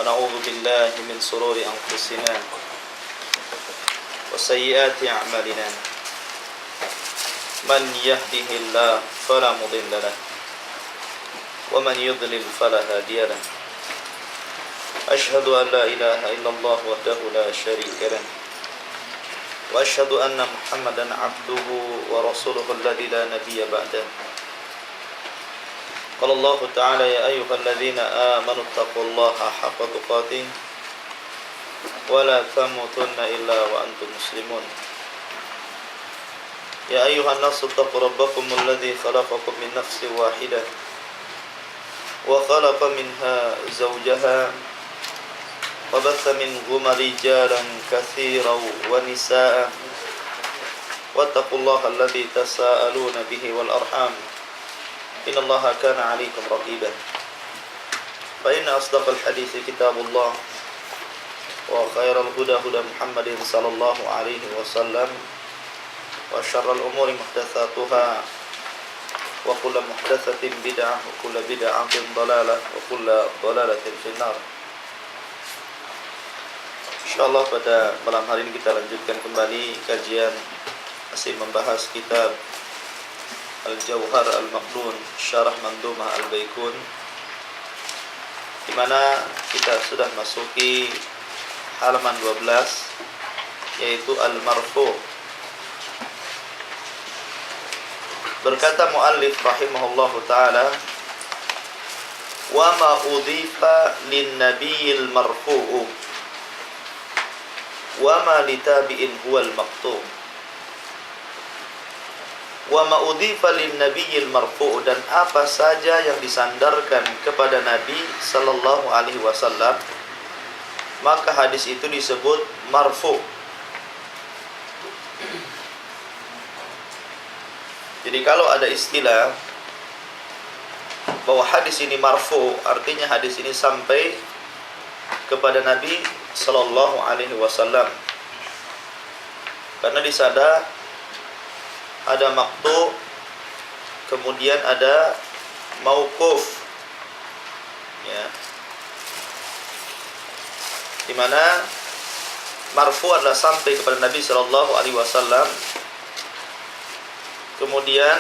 ونعوذ بالله من شرور أنفسنا وسيئات أعمالنا من يهده الله فلا مضل له ومن يضلل فلا هادي له أشهد أن لا إله إلا الله وحده لا شريك له وأشهد أن محمدا عبده ورسوله الذي لا نبي بعده قال الله تعالى يا أيها الذين آمنوا اتقوا الله حق تقاته ولا تموتن إلا وأنتم مسلمون يا أيها الناس اتقوا ربكم الذي خلقكم من نفس واحدة وخلق منها زوجها وبث منهما رجالا كثيرا ونساء واتقوا الله الذي تساءلون به والأرحام إن الله كان عليكم رقيبا فإن أصدق الحديث كتاب الله وخير الهدى هدى محمد صلى الله عليه وسلم وشر الأمور محدثاتها وكل محدثة بدعة وكل بدعة ضلالة وكل ضلالة في النار. InsyaAllah pada malam hari ini kita lanjutkan kembali kajian masih membahas kitab Al-Jauhar Al-Maqnun Syarah Mandumah Al-Baikun, di mana kita sudah masuki halaman 12 yaitu Al-Marfu'. Berkata muallif rahimahullahu taala, wa ma udhifa lin nabiyil marfu'u wa ma litabi'in huwal maqtu'. Wa ma udhifa lin nabiyil marfu', dan apa saja yang disandarkan kepada Nabi sallallahu alaihi wasallam, maka hadis itu disebut marfu'. Jadi kalau ada istilah bahwa hadis ini marfu', artinya hadis ini sampai kepada Nabi sallallahu alaihi wasallam. Karena di sana ada maqtu', kemudian ada mauquf. Ya. Di mana marfu' adalah sampai kepada Nabi sallallahu alaihi wasallam. Kemudian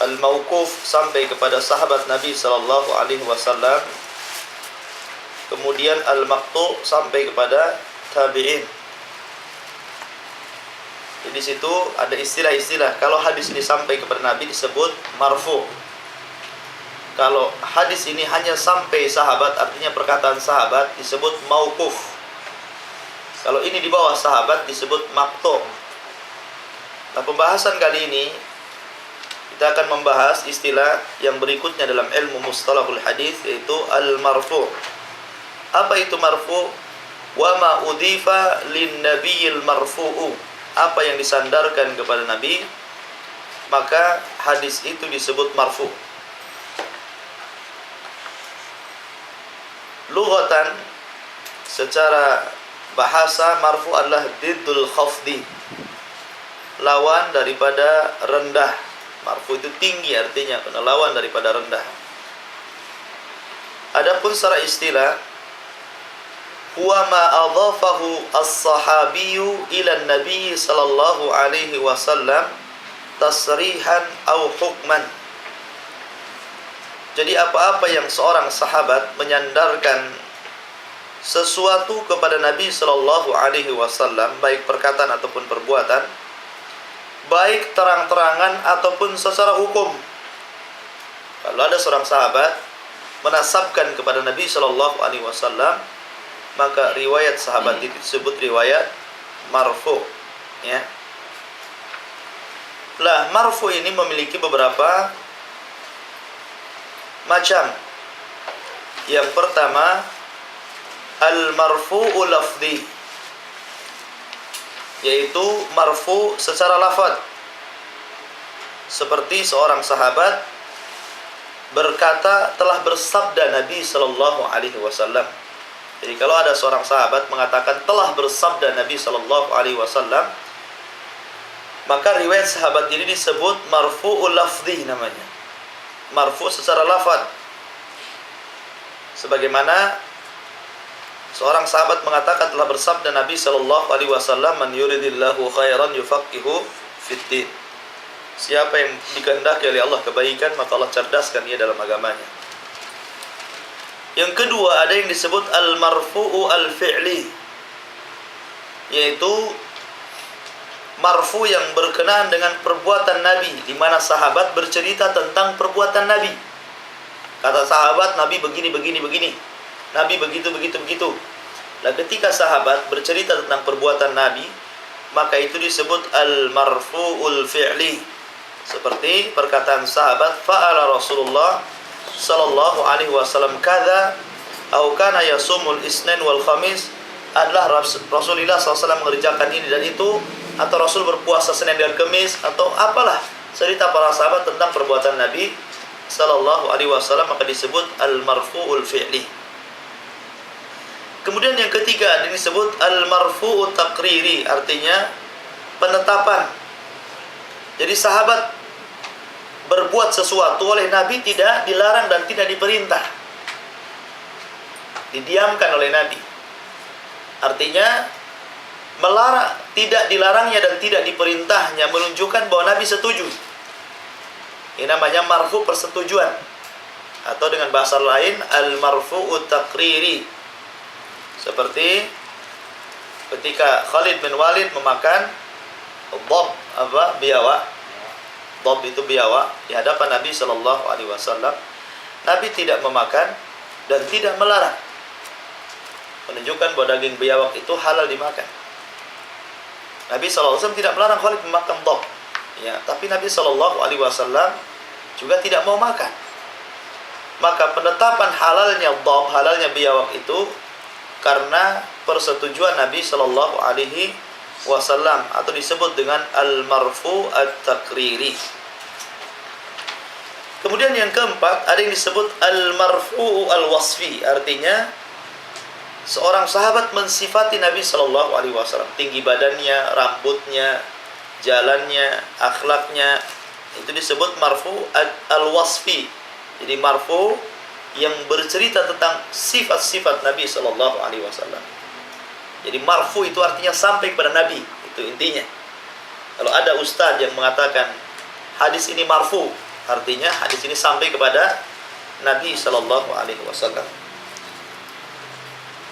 al-mauquf sampai kepada sahabat Nabi sallallahu alaihi wasallam. Kemudian al-maqtu' sampai kepada tabi'in. Jadi di situ ada istilah-istilah. Kalau hadis ini sampai kepada Nabi disebut marfu'. Kalau hadis ini hanya sampai sahabat, artinya perkataan sahabat, disebut mauquf. Kalau ini di bawah sahabat disebut maqtu'. Nah, pembahasan kali ini kita akan membahas istilah yang berikutnya dalam ilmu mustalahul hadis, yaitu al-marfu'. Apa itu marfu'? Wa ma udhifa lin nabiyil marfu'u. Apa yang disandarkan kepada Nabi, maka hadis itu disebut marfu'. Lughatan, secara bahasa, marfu' adalah diddul khafdi, lawan daripada rendah. Marfu' itu tinggi artinya, lawan daripada rendah. Adapun secara istilah, huwa ma adhafahu as-sahabiyyu ila an-nabi sallallahu alaihi wasallam tasrihan au hukman. Jadi apa-apa yang seorang sahabat menyandarkan sesuatu kepada Nabi sallallahu alaihi wasallam, baik perkataan ataupun perbuatan, baik terang-terangan ataupun secara hukum. Kalau ada seorang sahabat menasabkan kepada Nabi sallallahu alaihi wasallam, maka riwayat sahabat itu disebut riwayat marfu', ya. Lah, marfu' ini memiliki beberapa macam. Yang pertama, al-marfu'u lafzi, yaitu marfu' secara lafaz. Seperti seorang sahabat berkata, telah bersabda Nabi sallallahu alaihi wasallam. Jadi kalau ada seorang sahabat mengatakan telah bersabda Nabi sallallahu alaihi wasallam, maka riwayat sahabat ini disebut marfu'ul lafzi namanya. Marfu' secara lafaz. Sebagaimana seorang sahabat mengatakan, telah bersabda Nabi sallallahu alaihi wasallam, "Man yuridillahu khairan yufaqihu fiddin." Siapa yang dikehendaki oleh Allah kebaikan, maka Allah cerdaskan ia dalam agamanya. Yang kedua, ada yang disebut al-marfu'u al-fi'li, yaitu marfu yang berkenaan dengan perbuatan Nabi, di mana sahabat bercerita tentang perbuatan Nabi. Kata sahabat, Nabi begini. Nabi begitu. Nah, ketika sahabat bercerita tentang perbuatan Nabi, maka itu disebut al-marfu'ul fi'li. Seperti perkataan sahabat, fa'ala Rasulullah sallallahu alaihi wasallam kadza atau kana yasumul isnin wal khamis, adalah Rasulullah SAW mengerjakan ini dan itu, atau Rasul berpuasa Senin dan Kamis, atau apalah cerita para sahabat tentang perbuatan Nabi sallallahu alaihi wasallam, maka disebut al-marfu'ul fi'li. Kemudian yang ketiga disebut al-marfu'ut taqriri, artinya penetapan. Jadi sahabat berbuat sesuatu oleh Nabi tidak dilarang dan tidak diperintah, didiamkan oleh Nabi. Artinya melarang, tidak dilarangnya dan tidak diperintahnya, menunjukkan bahwa Nabi setuju. Ini namanya marfu persetujuan, atau dengan bahasa lain al-marfu'ut taqriri. Seperti ketika Khalid bin Walid memakan biawak. Dhab itu biawak di hadapan Nabi sallallahu alaihi wasallam. Nabi tidak memakan dan tidak melarang, menunjukkan bahwa daging biawak itu halal dimakan. Nabi sallallahu alaihi wasallam tidak melarang Khalid memakan dhab. Ya, tapi Nabi sallallahu alaihi wasallam juga tidak mau makan. Maka penetapan halalnya dhab, halalnya biawak itu karena persetujuan Nabi sallallahu alaihi wasallam, atau disebut dengan al-marfu at-taqriri. Kemudian yang keempat, ada yang disebut al-marfu al-wasfi, artinya seorang sahabat mensifati Nabi sallallahu alaihi wasallam, tinggi badannya, rambutnya, jalannya, akhlaknya, itu disebut marfu al-wasfi. Jadi marfu yang bercerita tentang sifat-sifat Nabi sallallahu alaihi wasallam. Jadi marfu itu artinya sampai kepada Nabi, itu intinya. Kalau ada ustaz yang mengatakan hadis ini marfu, artinya hadis ini sampai kepada Nabi sallallahu alaihi wasallam.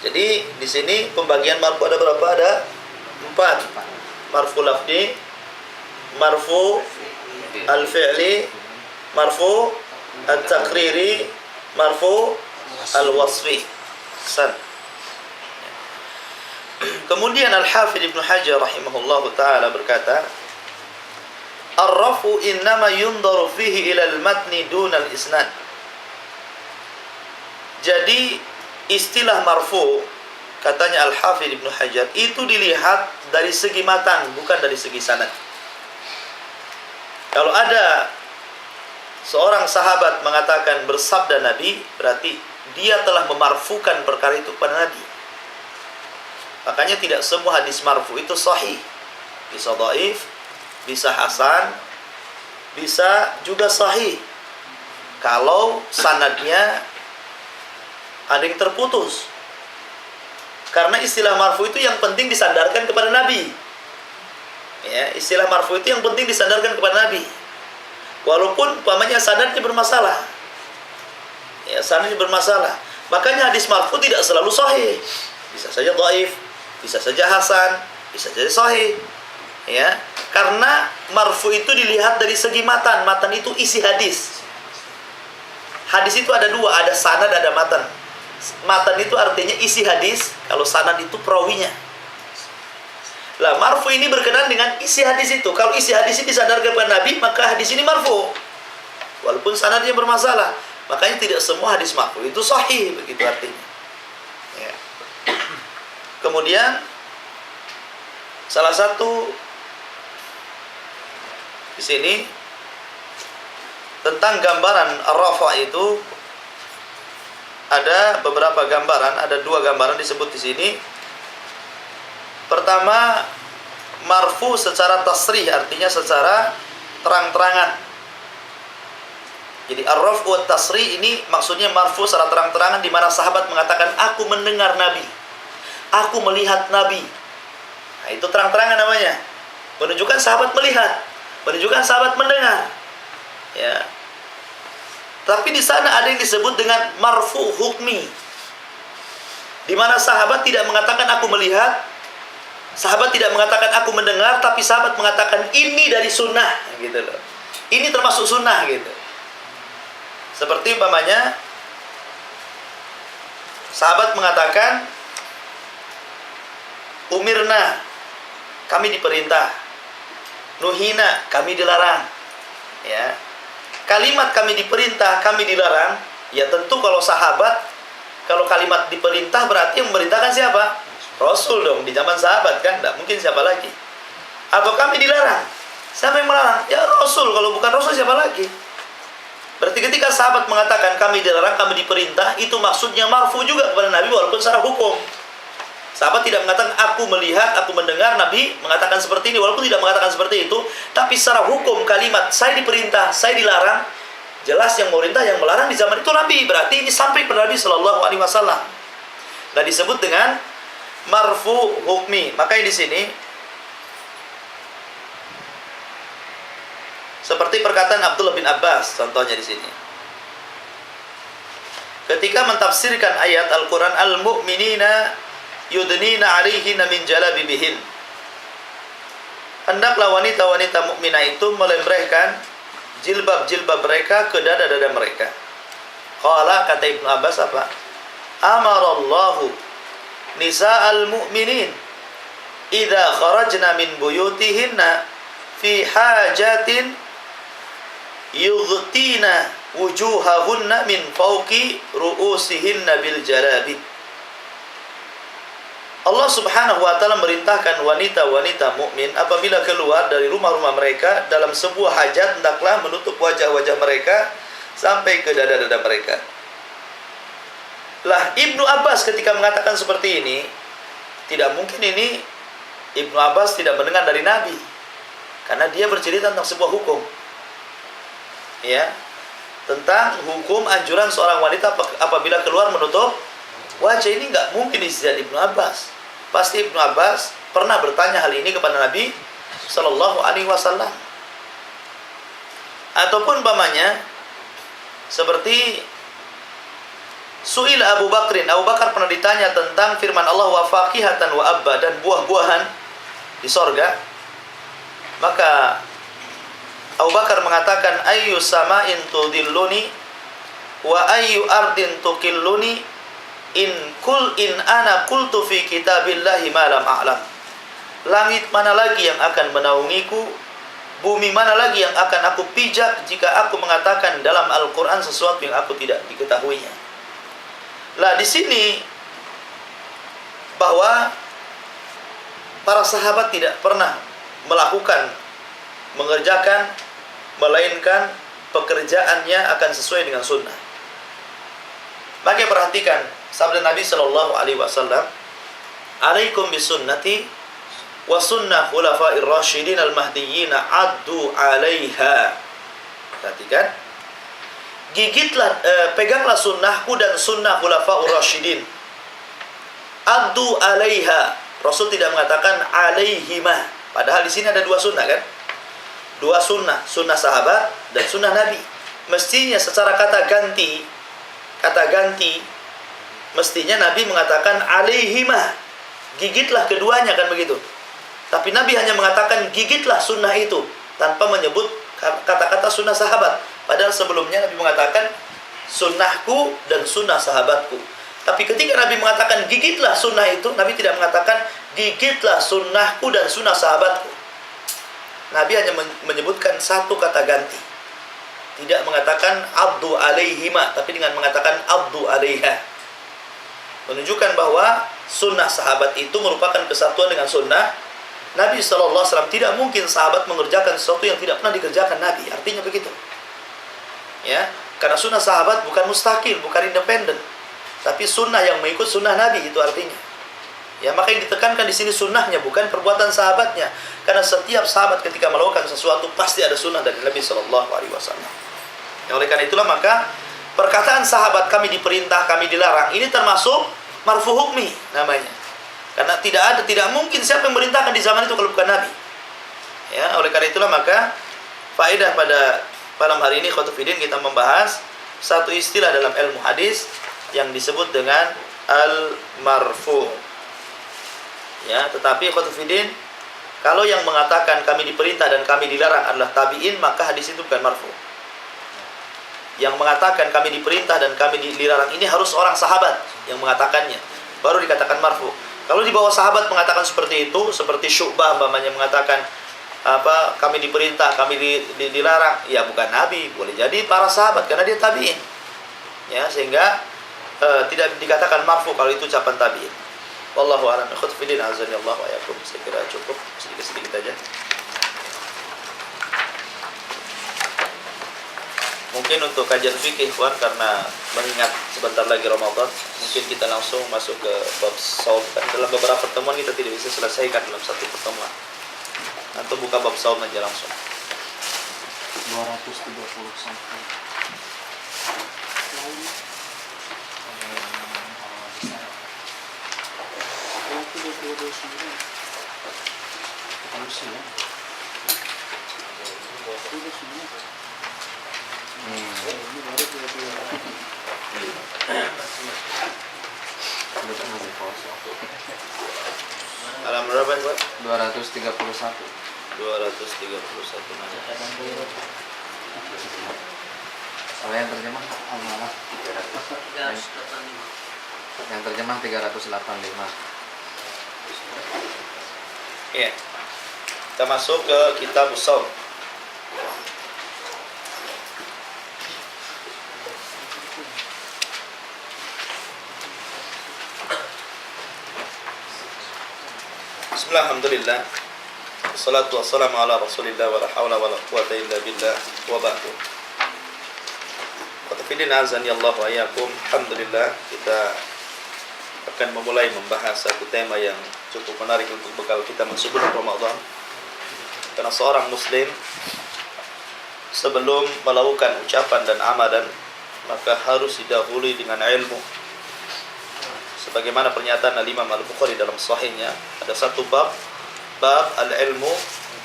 Jadi di sini pembagian marfu ada berapa? Ada 4. Marfu lafzi, marfu al-fi'li, marfu at-taqriri, marfu al-wasfi. Kemudian Al-Hafidh Ibnu Hajar rahimahullahu ta'ala berkata, Ar-rafu innama yundaru fihi ilal matni dunal isnad. Jadi istilah marfu, katanya Al-Hafidh Ibnu Hajar, itu dilihat dari segi matan, bukan dari segi sanad. Kalau ada seorang sahabat mengatakan bersabda Nabi, berarti dia telah memarfukan perkara itu kepada Nabi. Makanya tidak semua hadis marfu itu sahih. Bisa dhaif, bisa hasan, bisa juga sahih. Kalau sanadnya ada yang terputus. Karena istilah marfu itu yang penting disandarkan kepada Nabi. Ya, istilah marfu itu yang penting disandarkan kepada Nabi. Walaupun umpamanya sanadnya bermasalah. Ya, sanadnya bermasalah. Makanya hadis marfu tidak selalu sahih. Bisa saja dhaif, bisa saja hasan, bisa saja sahih. Ya, karena marfu itu dilihat dari segi matan. Matan itu isi hadis. Hadis itu ada dua, ada sanad, ada matan. Matan itu artinya isi hadis, kalau sanad itu perawinya. Lah, marfu ini berkenaan dengan isi hadis itu. Kalau isi hadis ini disadarkan kepada Nabi, maka hadis ini marfu. Walaupun sanadnya bermasalah. Makanya tidak semua hadis marfu itu sahih, begitu artinya. Ya. Kemudian salah satu di sini tentang gambaran ar-rafa itu ada beberapa gambaran, ada 2 gambaran disebut di sini. Pertama, marfu secara tasrih, artinya secara terang-terangan, Jadi ar-raf'u wat tasri ini maksudnya marfu secara terang-terangan, di mana sahabat mengatakan aku mendengar Nabi, aku melihat Nabi. Nah, itu terang-terangan namanya. Menunjukkan sahabat melihat, menunjukkan sahabat mendengar. Ya. Tapi di sana ada yang disebut dengan marfu hukmi, di mana sahabat tidak mengatakan aku melihat, sahabat tidak mengatakan aku mendengar, tapi sahabat mengatakan ini dari sunnah, gitu loh. Ini termasuk sunnah, gitu. Seperti umpamanya sahabat mengatakan umirna, kami diperintah, nuhina, kami dilarang. Ya. Kalimat kami diperintah, kami dilarang, ya tentu kalau sahabat, kalau kalimat diperintah berarti yang memerintahkan siapa? Rasul dong, di zaman sahabat kan, tidak mungkin siapa lagi. Atau kami dilarang, siapa yang melarang? Ya Rasul, kalau bukan Rasul siapa lagi? Berarti ketika sahabat mengatakan kami dilarang, kami diperintah, itu maksudnya marfu juga kepada Nabi walaupun secara hukum. Sahabat tidak mengatakan aku melihat, aku mendengar, Nabi mengatakan seperti ini walaupun tidak mengatakan seperti itu, tapi secara hukum kalimat saya diperintah, saya dilarang, jelas yang memerintah, yang melarang di zaman itu Nabi. Berarti ini sampai kepada Nabi Shallallahu Alaihi Wasallam. Nah, disebut dengan marfu hukmi. Makanya di sini seperti perkataan Abdullah bin Abbas, contohnya di sini. Ketika mentafsirkan ayat Al-Quran, al-mu'minina yudnina 'alaihina min jalabibihin. Hendaklah wanita-wanita mukminah itu melembrehkan jilbab-jilbab mereka ke dada-dada mereka. Qala, kata Ibnu Abbas apa? Amarallahu nisa'al mu'minin idza kharajna min buyutihinna fi hajatin yughtina wujuhahunna min fawqi ru'usihinna bil jalabi. Allah Subhanahu wa taala merintahkan wanita-wanita mukmin apabila keluar dari rumah-rumah mereka dalam sebuah hajat, hendaklah menutup wajah-wajah mereka sampai ke dada-dada mereka. Lah, Ibnu Abbas ketika mengatakan seperti ini, tidak mungkin ini Ibnu Abbas tidak mendengar dari Nabi, karena dia bercerita tentang sebuah hukum, ya, tentang hukum anjuran seorang wanita apabila keluar menutup wajah. Ini nggak mungkin istilah Ibnu Abbas. Pasti Ibnu Abbas pernah bertanya hal ini kepada Nabi Sallallahu Alaihi Wasallam. Ataupun umpamanya seperti Su'il Abu Bakrin, Abu Bakar pernah ditanya tentang firman Allah wa faqihatan wa abba, dan buah-buahan di sorga. Maka Abu Bakar mengatakan ayyu sama'in tudilluni wa ayyu ardin tuqilluni in ana qultu fi kitabillahi ma lam a'lam. Langit mana lagi yang akan menaungiku, bumi mana lagi yang akan aku pijak jika aku mengatakan dalam Al-Qur'an sesuatu yang aku tidak diketahuinya. Lah, di sini bahwa para sahabat tidak pernah mengerjakan, melainkan pekerjaannya akan sesuai dengan sunnah. Maka perhatikan sabda Nabi Shallallahu Alaihi Wasallam, "Alaikum bisunnati wa sunnah khulafa'ir rasyidin al-mahdiyyin addu 'alaiha." Perhatikan, gigitlah, peganglah sunnahku dan sunnah khulafa'ur rasyidin. Addu 'alaiha. Rasul tidak mengatakan 'alaihima. Padahal di sini ada dua sunnah kan? Dua sunnah, sunnah sahabat dan sunnah Nabi. Mestinya secara kata ganti, mestinya Nabi mengatakan 'alaihima. Gigitlah keduanya, kan begitu. Tapi Nabi hanya mengatakan gigitlah sunnah itu tanpa menyebut kata-kata sunnah sahabat. Padahal sebelumnya Nabi mengatakan sunnahku dan sunnah sahabatku. Tapi ketika Nabi mengatakan gigitlah sunnah itu, Nabi tidak mengatakan gigitlah sunnahku dan sunnah sahabatku. Nabi hanya menyebutkan satu kata ganti. Tidak mengatakan abdu alaihima, tapi dengan mengatakan abdu alaiha. Menunjukkan bahwa sunnah sahabat itu merupakan kesatuan dengan sunnah Nabi SAW. Tidak mungkin sahabat mengerjakan sesuatu yang tidak pernah dikerjakan Nabi. Artinya begitu. Ya, karena sunnah sahabat bukan mustakil, bukan independen, tapi sunnah yang mengikut sunnah Nabi, itu artinya. Ya, maka yang ditekankan di sini sunnahnya, bukan perbuatan sahabatnya. Karena setiap sahabat ketika melakukan sesuatu pasti ada sunnah dari Nabi Shallallahu Alaihi Wasallam. Ya, oleh karena itulah maka perkataan sahabat kami diperintah, kami dilarang, ini termasuk marfu hukmi namanya. Karena tidak mungkin siapa yang merintahkan di zaman itu kalau bukan Nabi. Ya, oleh karena itulah maka faedah pada malam hari ini khotufidin kita membahas satu istilah dalam ilmu hadis yang disebut dengan al-marfu. Ya, tetapi khotufidin, kalau yang mengatakan kami diperintah dan kami dilarang adalah tabi'in, maka hadis itu bukan marfu. Yang mengatakan kami diperintah dan kami dilarang ini harus orang sahabat yang mengatakannya, baru dikatakan marfu. Kalau di bawah sahabat mengatakan seperti itu, seperti Syu'bah umpamanya mengatakan kami diperintah, kami dilarang, ya bukan Nabi, boleh jadi para sahabat karena dia tabi'in. Ya, sehingga tidak dikatakan marfu kalau itu ucapan tabi'in. Wallahu a'lam. Khutfidin azanillahu wa yakum. Saya kira cukup sedikit-sedikit aja. Mungkin untuk kajian fikih Ikhwan, karena mengingat sebentar lagi Ramadan, mungkin kita langsung masuk ke bab saum. Dalam beberapa pertemuan kita tidak bisa selesaikan dalam satu pertemuan. Atau buka bab saum aja langsung. 230. Alam berapa Pak? 231. 231. Kalau yang terjemah Allah 385. Yang terjemah 385. Iya. Kita masuk ke kitab Shaum. Bismillahirrahmanirrahim. Wassalatu wassalamu ala Rasulillah wa la haula wa la quwwata illa billah wa ba'du. Qatafidin azani Allah wa iyyakum. Alhamdulillah, kita akan memulai membahas satu tema yang cukup menarik untuk bekal kita masuk bulan Ramadan. Karena seorang muslim sebelum melakukan ucapan dan amalan, maka harus didahului dengan ilmu. Sebagaimana pernyataan Al-Imam Al-Bukhari dalam sahihnya, ada satu bab al-ilmu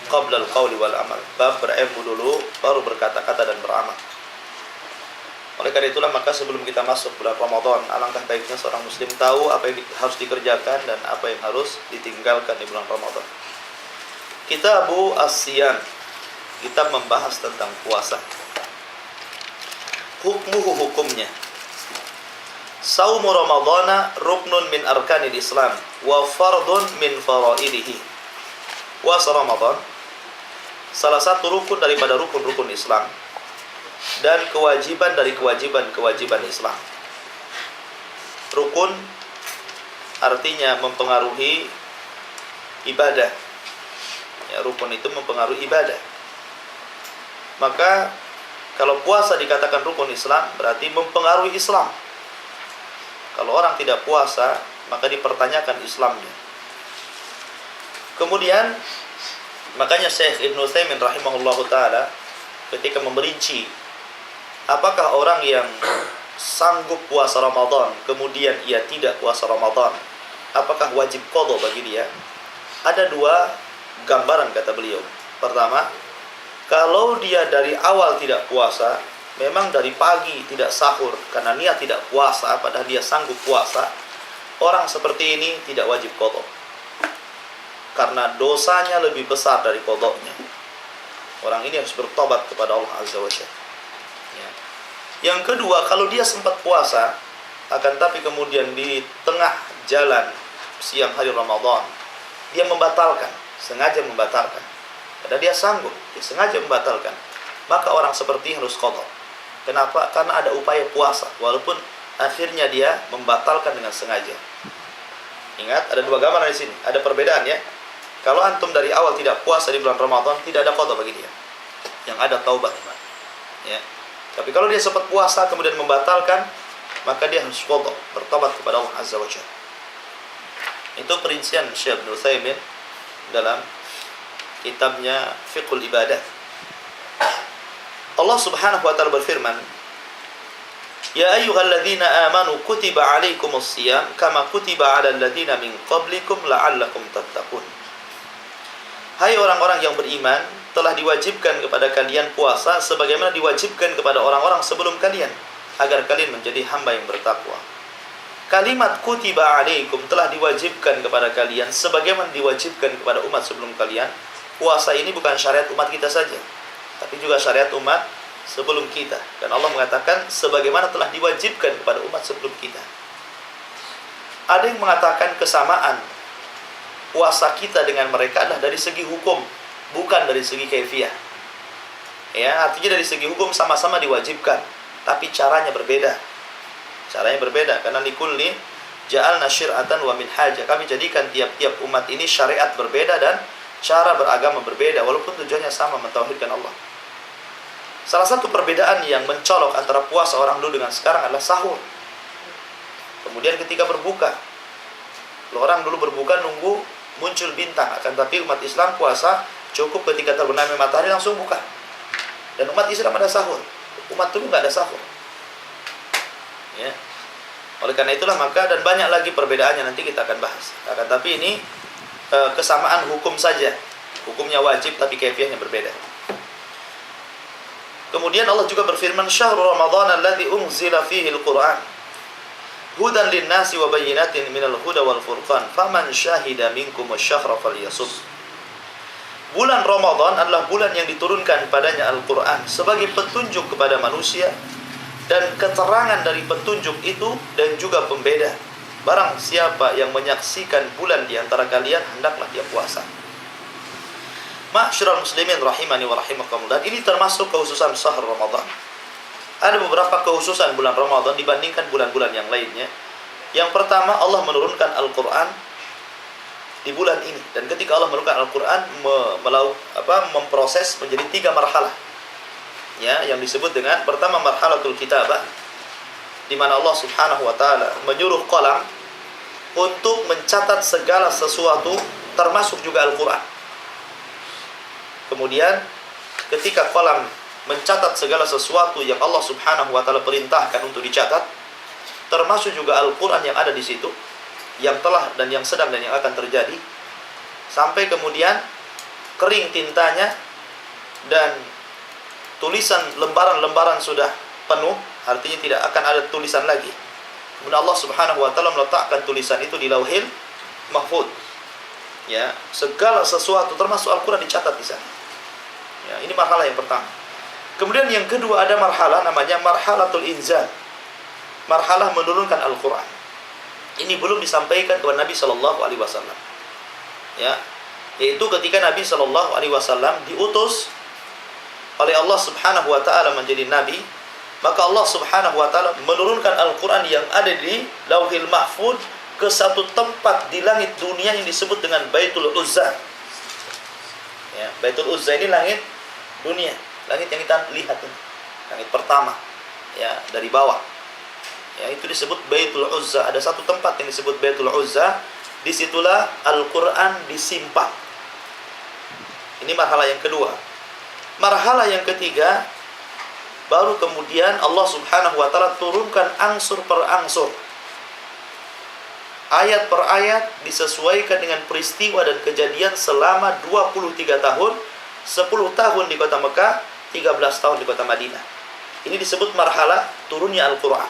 qabla al-qawli wal amal. Bab berilmu dulu, baru berkata-kata dan beramal. Oleh karena itulah maka sebelum kita masuk bulan Ramadan, alangkah baiknya seorang muslim tahu apa yang harus dikerjakan dan apa yang harus ditinggalkan di bulan Ramadan. Kitabu As-Siyam, kita membahas tentang puasa. Hukumnya. Saumu Ramadana ruknun min arkanil Islam wa fardun min faraidihi. Puasa Ramadan salah satu rukun daripada rukun-rukun Islam dan kewajiban dari kewajiban Islam. Rukun artinya mempengaruhi ibadah. Ya, rukun itu mempengaruhi ibadah. Maka kalau puasa dikatakan rukun Islam, berarti mempengaruhi Islam. Kalau orang tidak puasa, maka dipertanyakan Islamnya. Kemudian, makanya Syekh Ibnu Utsaimin rahimahullahu ta'ala ketika memerinci apakah orang yang sanggup puasa Ramadan, kemudian ia tidak puasa Ramadan, apakah wajib qadha bagi dia? Ada dua gambaran kata beliau. Pertama, kalau dia dari awal tidak puasa, memang dari pagi tidak sahur karena niat tidak puasa, padahal dia sanggup puasa, orang seperti ini tidak wajib qadha. Karena dosanya lebih besar dari qadhanya. Orang ini harus bertobat kepada Allah Azza wa Jalla. Ya. Yang kedua, kalau dia sempat puasa, akan tapi kemudian di tengah jalan siang hari Ramadan, dia membatalkan, sengaja membatalkan. Padahal dia sanggup, dia sengaja membatalkan. Maka orang seperti ini harus qadha. Kenapa? Karena ada upaya puasa, walaupun akhirnya dia membatalkan dengan sengaja. Ingat, ada dua gambaran di sini. Ada perbedaan ya. Kalau antum dari awal tidak puasa di bulan Ramadan, tidak ada qadha bagi dia. Yang ada taubat. Ya. Tapi kalau dia sempat puasa kemudian membatalkan, maka dia harus qadha, bertobat kepada Allah Azza wa Jalla. Itu perincian Syekh Ibnu Utsaimin dalam kitabnya Fiqhul Ibadah. Allah Subhanahu wa taala berfirman, "Ya ayyuhalladzina amanu kutiba 'alaikumus shiyam kama kutiba 'alal ladzina min qablikum la'allakum tattaqun." Hai orang-orang yang beriman, telah diwajibkan kepada kalian puasa sebagaimana diwajibkan kepada orang-orang sebelum kalian, agar kalian menjadi hamba yang bertakwa. Kalimat kutiba 'alaikum telah diwajibkan kepada kalian sebagaimana diwajibkan kepada umat sebelum kalian. Puasa ini bukan syariat umat kita saja, tapi juga syariat umat sebelum kita. Dan Allah mengatakan sebagaimana telah diwajibkan kepada umat sebelum kita. Ada yang mengatakan kesamaan puasa kita dengan mereka adalah dari segi hukum, bukan dari segi kaifiyah. Ya, artinya dari segi hukum sama-sama diwajibkan, tapi caranya berbeda. Caranya berbeda karena likulli ja'alna syir'atan wa minhaja. Kami jadikan tiap-tiap umat ini syariat berbeda dan cara beragama berbeda, walaupun tujuannya sama, mentauhidkan Allah. Salah satu perbedaan yang mencolok antara puasa orang dulu dengan sekarang adalah sahur. Kemudian ketika berbuka, orang dulu berbuka nunggu muncul bintang, akan tapi umat Islam puasa cukup ketika terbenamnya matahari langsung buka. Dan umat Islam ada sahur. Umat dulu nggak ada sahur. Ya. Oleh karena itulah maka, dan banyak lagi perbedaannya nanti kita akan bahas. Akan tapi ini kesamaan hukum saja. Hukumnya wajib tapi kaifiyahnya berbeda. Kemudian Allah juga berfirman, "Syahrul Ramadhan alladzi unzila fihi al-Qur'an hudan lin-nasi wa bayyinatin minal huda wal furqan faman syahida minkum asy-syahra falyasum." Bulan Ramadan adalah bulan yang diturunkan padanya Al-Qur'an sebagai petunjuk kepada manusia dan keterangan dari petunjuk itu dan juga pembeda. Barang siapa yang menyaksikan bulan di antara kalian, hendaklah dia puasa. Ma'asyiral muslimin rahimani wa rahimakumullah. Ini termasuk kekhususan syahr Ramadan. Ada beberapa kekhususan bulan Ramadan dibandingkan bulan-bulan yang lainnya. Yang pertama, Allah menurunkan Al-Qur'an di bulan ini. Dan ketika Allah menurunkan Al-Qur'an, memproses menjadi 3 marhalah. Ya, yang disebut dengan pertama marhalatul kitabah, di mana Allah Subhanahu wa taala menyuruh qalam untuk mencatat segala sesuatu termasuk juga Al-Qur'an. Kemudian ketika qalam mencatat segala sesuatu yang Allah Subhanahu wa taala perintahkan untuk dicatat, termasuk juga Al-Qur'an yang ada di situ, yang telah dan yang sedang dan yang akan terjadi, sampai kemudian kering tintanya dan tulisan lembaran-lembaran sudah penuh, artinya tidak akan ada tulisan lagi. Kemudian Allah Subhanahu wa taala meletakkan tulisan itu di Lauhil Mahfuz. Ya, segala sesuatu termasuk Al-Qur'an dicatat di sana. Ya, ini marhalah yang pertama. Kemudian yang kedua ada marhalah namanya marhalatul inzal. Marhalah menurunkan Al-Qur'an. Ini belum disampaikan kepada Nabi sallallahu alaihi wasallam. Ya, yaitu ketika Nabi sallallahu alaihi wasallam diutus oleh Allah Subhanahu wa taala menjadi nabi, maka Allah Subhanahu wa taala menurunkan Al-Qur'an yang ada di Lauhil Mahfuz ke satu tempat di langit dunia yang disebut dengan Baitul Uzza. Ya, Baitul Uzza ini langit dunia, langit yang kita lihat ini. Langit pertama, ya, dari bawah. Ya, itu disebut Baitul Uzza. Ada satu tempat yang disebut Baitul Uzza, disitulah Al-Qur'an disimpan. Ini marhalah yang kedua. Marhalah yang ketiga, baru kemudian Allah Subhanahu wa taala turunkan angsur per angsur. Ayat per ayat disesuaikan dengan peristiwa dan kejadian selama 23 tahun, 10 tahun di kota Mekah, 13 tahun di kota Madinah. Ini disebut marhalah turunnya Al-Qur'an.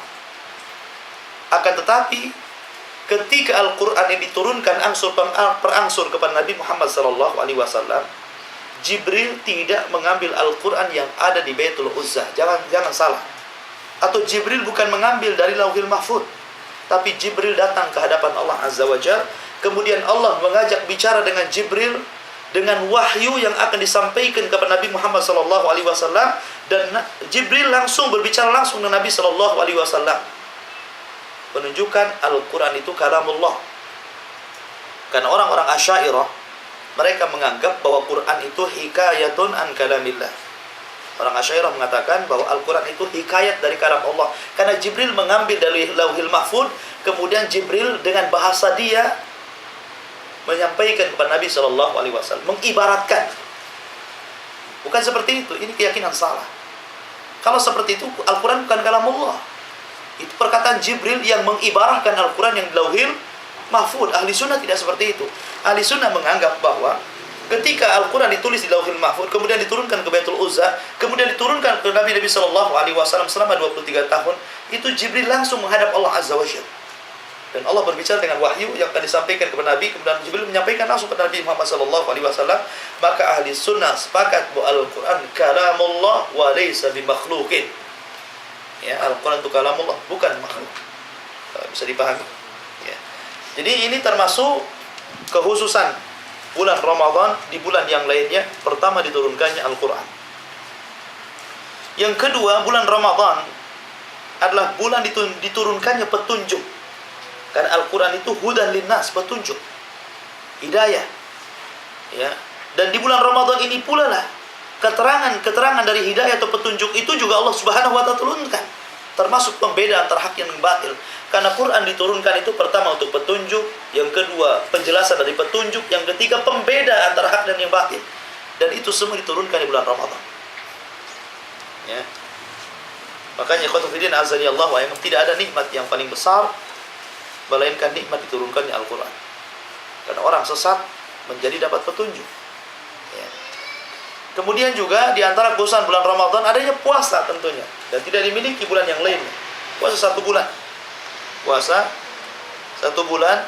Akan tetapi ketika Al-Qur'an ini diturunkan angsur per angsur kepada Nabi Muhammad SAW, Jibril tidak mengambil Al-Qur'an yang ada di Baitul Uzza. Jangan salah. Atau Jibril bukan mengambil dari Lauhil Mahfuz, tapi Jibril datang ke hadapan Allah Azza wa Jalla. Kemudian Allah mengajak bicara dengan Jibril dengan wahyu yang akan disampaikan kepada Nabi Muhammad SAW, dan Jibril langsung berbicara langsung dengan Nabi SAW, menunjukkan Al-Qur'an itu kalamullah. Karena orang-orang Asy'ariyah mereka menganggap bahwa Quran itu hikayatun an kalamillah. Orang Asy'ariyah mengatakan bahwa Al-Qur'an itu hikayat dari kalam Allah. Karena Jibril mengambil dari Lauhil Mahfuz, kemudian Jibril dengan bahasa dia menyampaikan kepada Nabi SAW, mengibaratkan. Bukan seperti itu, ini keyakinan salah. Kalau seperti itu, Al-Quran bukan kalamullah. Itu perkataan Jibril yang mengibarahkan Al-Quran yang di Lauhil Mahfud. Ahli sunnah tidak seperti itu. Ahli sunnah menganggap bahwa ketika Al-Quran ditulis di Lauhil Mahfud, kemudian diturunkan ke Baitul Uzza, kemudian diturunkan ke Nabi Shallallahu Alaihi Wasallam selama 23 tahun, itu Jibril langsung menghadap Allah Azza wa Jalla. Dan Allah berbicara dengan wahyu yang akan disampaikan kepada Nabi, kemudian Jibril menyampaikan langsung kepada Nabi Muhammad Sallallahu Alaihi Wasallam. Maka ahli sunnah sepakat bahwa Al-Quran kalamullah wa laysa bimakhluqin. Ya, Al-Quran itu kalamullah, bukan makhluk. Bisa dipahami. Ya. Jadi ini termasuk kekhususan bulan Ramadan di bulan yang lainnya. Pertama diturunkannya Al-Quran. Yang kedua, bulan Ramadan adalah bulan diturunkannya petunjuk. Karena Al-Quran itu hudan linnas, petunjuk, hidayah. Ya. Dan di bulan Ramadan ini pula lah keterangan dari hidayah atau petunjuk itu juga Allah Subhanahu wa Ta'ala turunkan. Termasuk pembeda antara hak yang batil. Karena Quran diturunkan itu pertama untuk petunjuk, yang kedua penjelasan dari petunjuk, yang ketiga pembeda antara hak dan yang batil. Dan itu semua diturunkan di bulan Ramadan. Ya. Makanya ikhwatu fillah azza wa jalla, tidak ada nikmat yang paling besar melainkan nikmat diturunkannya Al-Quran. Karena orang sesat menjadi dapat petunjuk. Ya. Kemudian juga di antara kekhususan bulan Ramadan adanya puasa tentunya, dan tidak dimiliki bulan yang lainnya. Puasa 1 bulan. Puasa 1 bulan.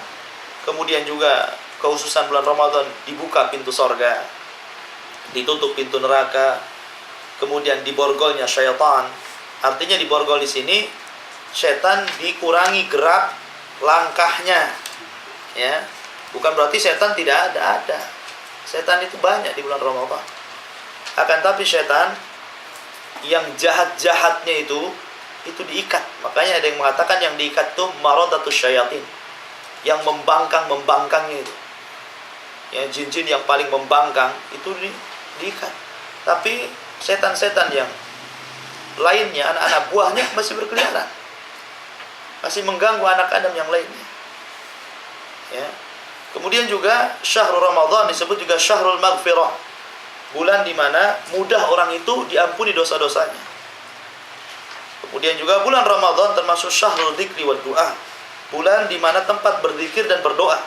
Kemudian juga kekhususan bulan Ramadan dibuka pintu sorga, ditutup pintu neraka, kemudian diborgolnya syaitan. Artinya diborgol di sini, setan dikurangi gerak langkahnya, ya. Bukan berarti setan tidak ada. Setan itu banyak di bulan Ramadan. Akan tapi setan yang jahat-jahatnya itu diikat. Makanya ada yang mengatakan yang diikat itu maradatus syayatin, yang membangkangnya itu. Ya, jin-jin yang paling membangkang itu diikat. Tapi setan-setan yang lainnya, anak-anak buahnya masih berkeliaran, masih mengganggu anak Adam yang lainnya. Ya. Kemudian juga syahrul Ramadan disebut juga syahrul maghfirah, bulan di mana mudah orang itu diampuni dosa-dosanya. Kemudian juga bulan Ramadan termasuk syahrul dzikri wad du'a, bulan di mana tempat berzikir dan berdoa.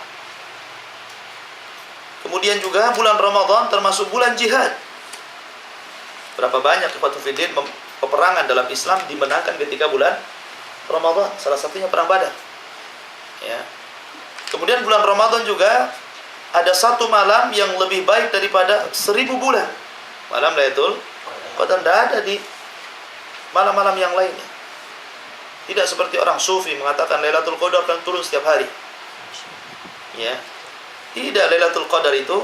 Kemudian juga bulan Ramadan termasuk bulan jihad. Berapa banyak peperangan dalam Islam dimenangkan ketika bulan Ramadan, salah satunya perang Badar. Ya. Kemudian bulan Ramadan juga ada 1 malam yang lebih baik daripada 1000 bulan. Malam Lailatul Qadar tidak ada di malam-malam yang lainnya. Tidak seperti orang sufi mengatakan Lailatul Qadar akan turun setiap hari. Ya. Tidak, Lailatul Qadar itu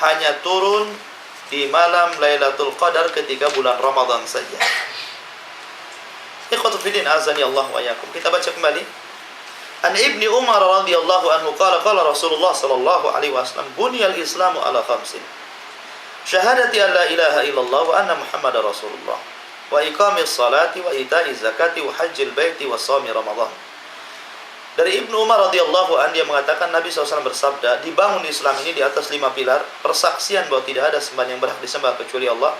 hanya turun di malam Lailatul Qadar ketika bulan Ramadan saja. Ikhwatul fillah azani Allah wa iyyakum. Kita baca kembali. An Ibni Umar radhiyallahu anhu qala Rasulullah sallallahu alaihi wasallam buniyal Islamu ala khamsin. Syahadati an la ilaha illallah wa anna Muhammadar Rasulullah wa iqamis salati wa ita'iz zakati wa hajjil baiti wa shaumi Ramadan. Dari Ibnu Umar radhiyallahu anhu dia mengatakan Nabi SAW bersabda, dibangun Islam ini di atas 5 pilar, persaksian bahwa tidak ada sembahan yang berhak disembah kecuali Allah,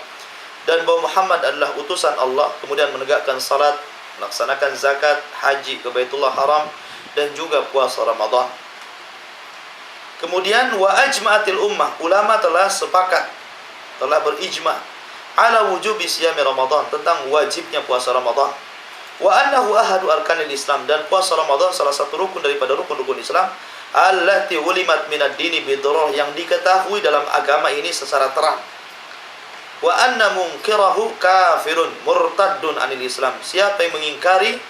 dan bahwa Muhammad adalah utusan Allah, kemudian menegakkan salat, melaksanakan zakat, haji ke Baitullah Haram, dan juga puasa Ramadan. Kemudian wa ajma'atil ummah, ulama telah sepakat, telah berijma ala wujubi siyami Ramadan, tentang wajibnya puasa Ramadan. Wa annahu ahadu arkanil Islam, dan puasa Ramadan salah satu rukun daripada rukun-rukun Islam, allati ulimat minad dini bidurah, yang diketahui dalam agama ini secara terang. Wa anna munkirahu kafirun murtaddun anil Islam, siapa yang mengingkari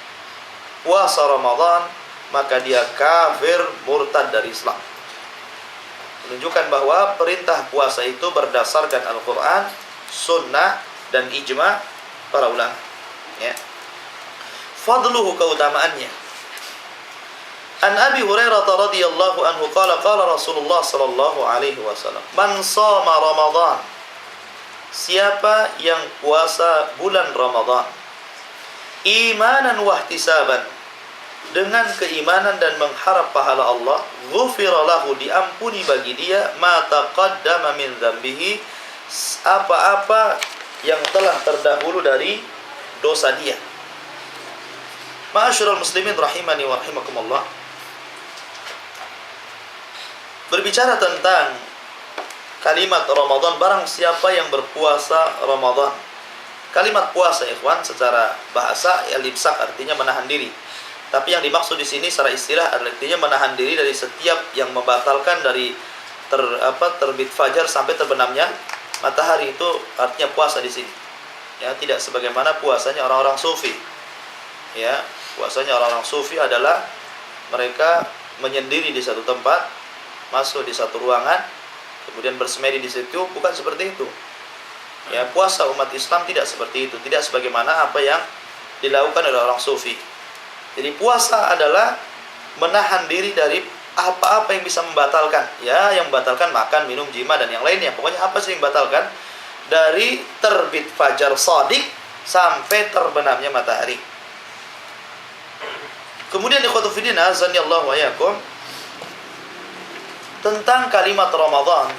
puasa Ramadan maka dia kafir murtad dari Islam. Menunjukkan bahwa perintah puasa itu berdasarkan Al-Quran, Sunnah, dan ijma para ulama. Ya. Fadluhu, keutamaannya. An Abi Hurairah radhiyallahu anhu qala Rasulullah sallallahu alaihi wasallam man shoma Ramadan, siapa yang puasa bulan Ramadan imanan wahtisaban, dengan keimanan dan mengharap pahala Allah, ghufira lahu, diampuni bagi dia ma taqaddama min dzambihi, apa-apa yang telah terdahulu dari dosa dia. Ma'asyiral muslimin rahimani wa rahimakumullah. Berbicara tentang kalimat Ramadan, barang siapa yang berpuasa Ramadan. Kalimat puasa ikhwan secara bahasa al-imsak artinya menahan diri. Tapi yang dimaksud di sini secara istilah artinya menahan diri dari setiap yang membatalkan dari terbit fajar sampai terbenamnya matahari, itu artinya puasa di sini. Ya, tidak sebagaimana puasanya orang-orang sufi. Ya, puasanya orang-orang sufi adalah mereka menyendiri di satu tempat, masuk di satu ruangan, kemudian bersemedi di situ. Bukan seperti itu. Ya, puasa umat Islam tidak seperti itu, tidak sebagaimana apa yang dilakukan oleh orang sufi. Jadi puasa adalah menahan diri dari apa-apa yang bisa membatalkan. Ya, yang membatalkan makan, minum, jima dan yang lainnya. Pokoknya apa sih yang membatalkan? Dari terbit fajar shadiq sampai terbenamnya matahari. Kemudian ikhwatu fillah azanillahu wa iyyakum, tentang kalimat Ramadan.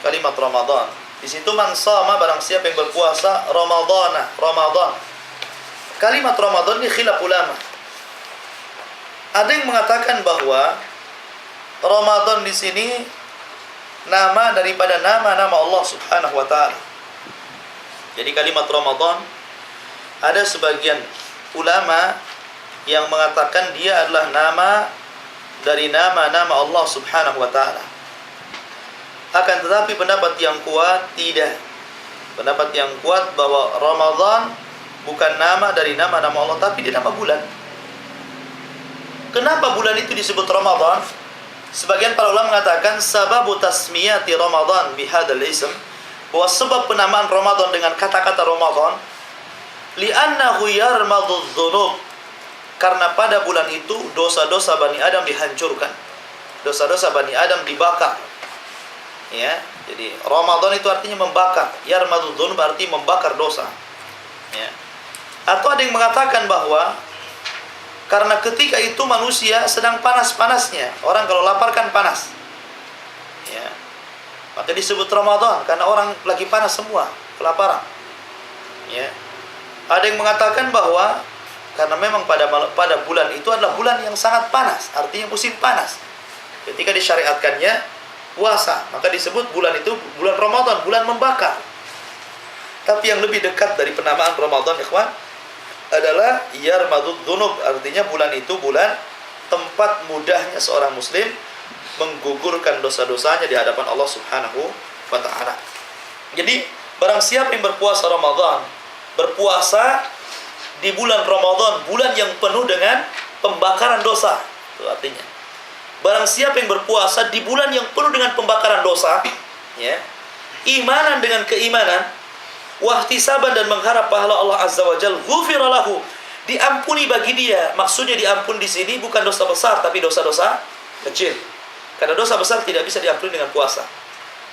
Kalimat Ramadan. Di situ man shama, barang siapa yang berpuasa Ramadan. Kalimat Ramadan ini khilaf ulama. Ada yang mengatakan bahwa Ramadan di sini nama daripada nama-nama Allah Subhanahu wa taala. Jadi kalimat Ramadan, ada sebagian ulama yang mengatakan dia adalah nama dari nama-nama Allah Subhanahu wa taala. Akan tetapi pendapat yang kuat tidak. Pendapat yang kuat bahwa Ramadan bukan nama dari nama-nama Allah, tapi dia nama bulan. Kenapa bulan itu disebut Ramadan? Sebagian para ulama mengatakan sababu tasmiyati Ramadan bihadzal ism, bahwa sebab penamaan Ramadan dengan kata-kata Ramadan, li'annahu yarmadudz dzunub, karena pada bulan itu dosa-dosa Bani Adam dihancurkan. Dosa-dosa Bani Adam dibakar. Ya, jadi Ramadan itu artinya membakar. Yarmadudz dzunub berarti membakar dosa. Ya. Atau ada yang mengatakan bahwa karena ketika itu manusia sedang panas-panasnya. Orang kalau lapar kan panas. Ya. Maka disebut Ramadan karena orang lagi panas semua, kelaparan. Ya. Ada yang mengatakan bahwa karena memang pada bulan itu adalah bulan yang sangat panas, artinya musim panas. Ketika disyariatkannya puasa, maka disebut bulan itu bulan Ramadan, bulan membakar. Tapi yang lebih dekat dari penamaan Ramadan, ikhwan, adalah yarmadudz dzunub, artinya bulan itu bulan tempat mudahnya seorang muslim menggugurkan dosa-dosanya di hadapan Allah Subhanahu wa taala. Jadi, barang siapa yang berpuasa Ramadan, berpuasa di bulan Ramadan, bulan yang penuh dengan pembakaran dosa. Itu artinya. Barang siapa yang berpuasa di bulan yang penuh dengan pembakaran dosa, ya, imanan dengan keimanan, wahtisaban dan mengharap pahala Allah Azza wa Jalla, ghufira lahu, diampuni bagi dia. Maksudnya diampuni di sini bukan dosa besar, tapi dosa-dosa kecil. Karena dosa besar tidak bisa diampuni dengan puasa.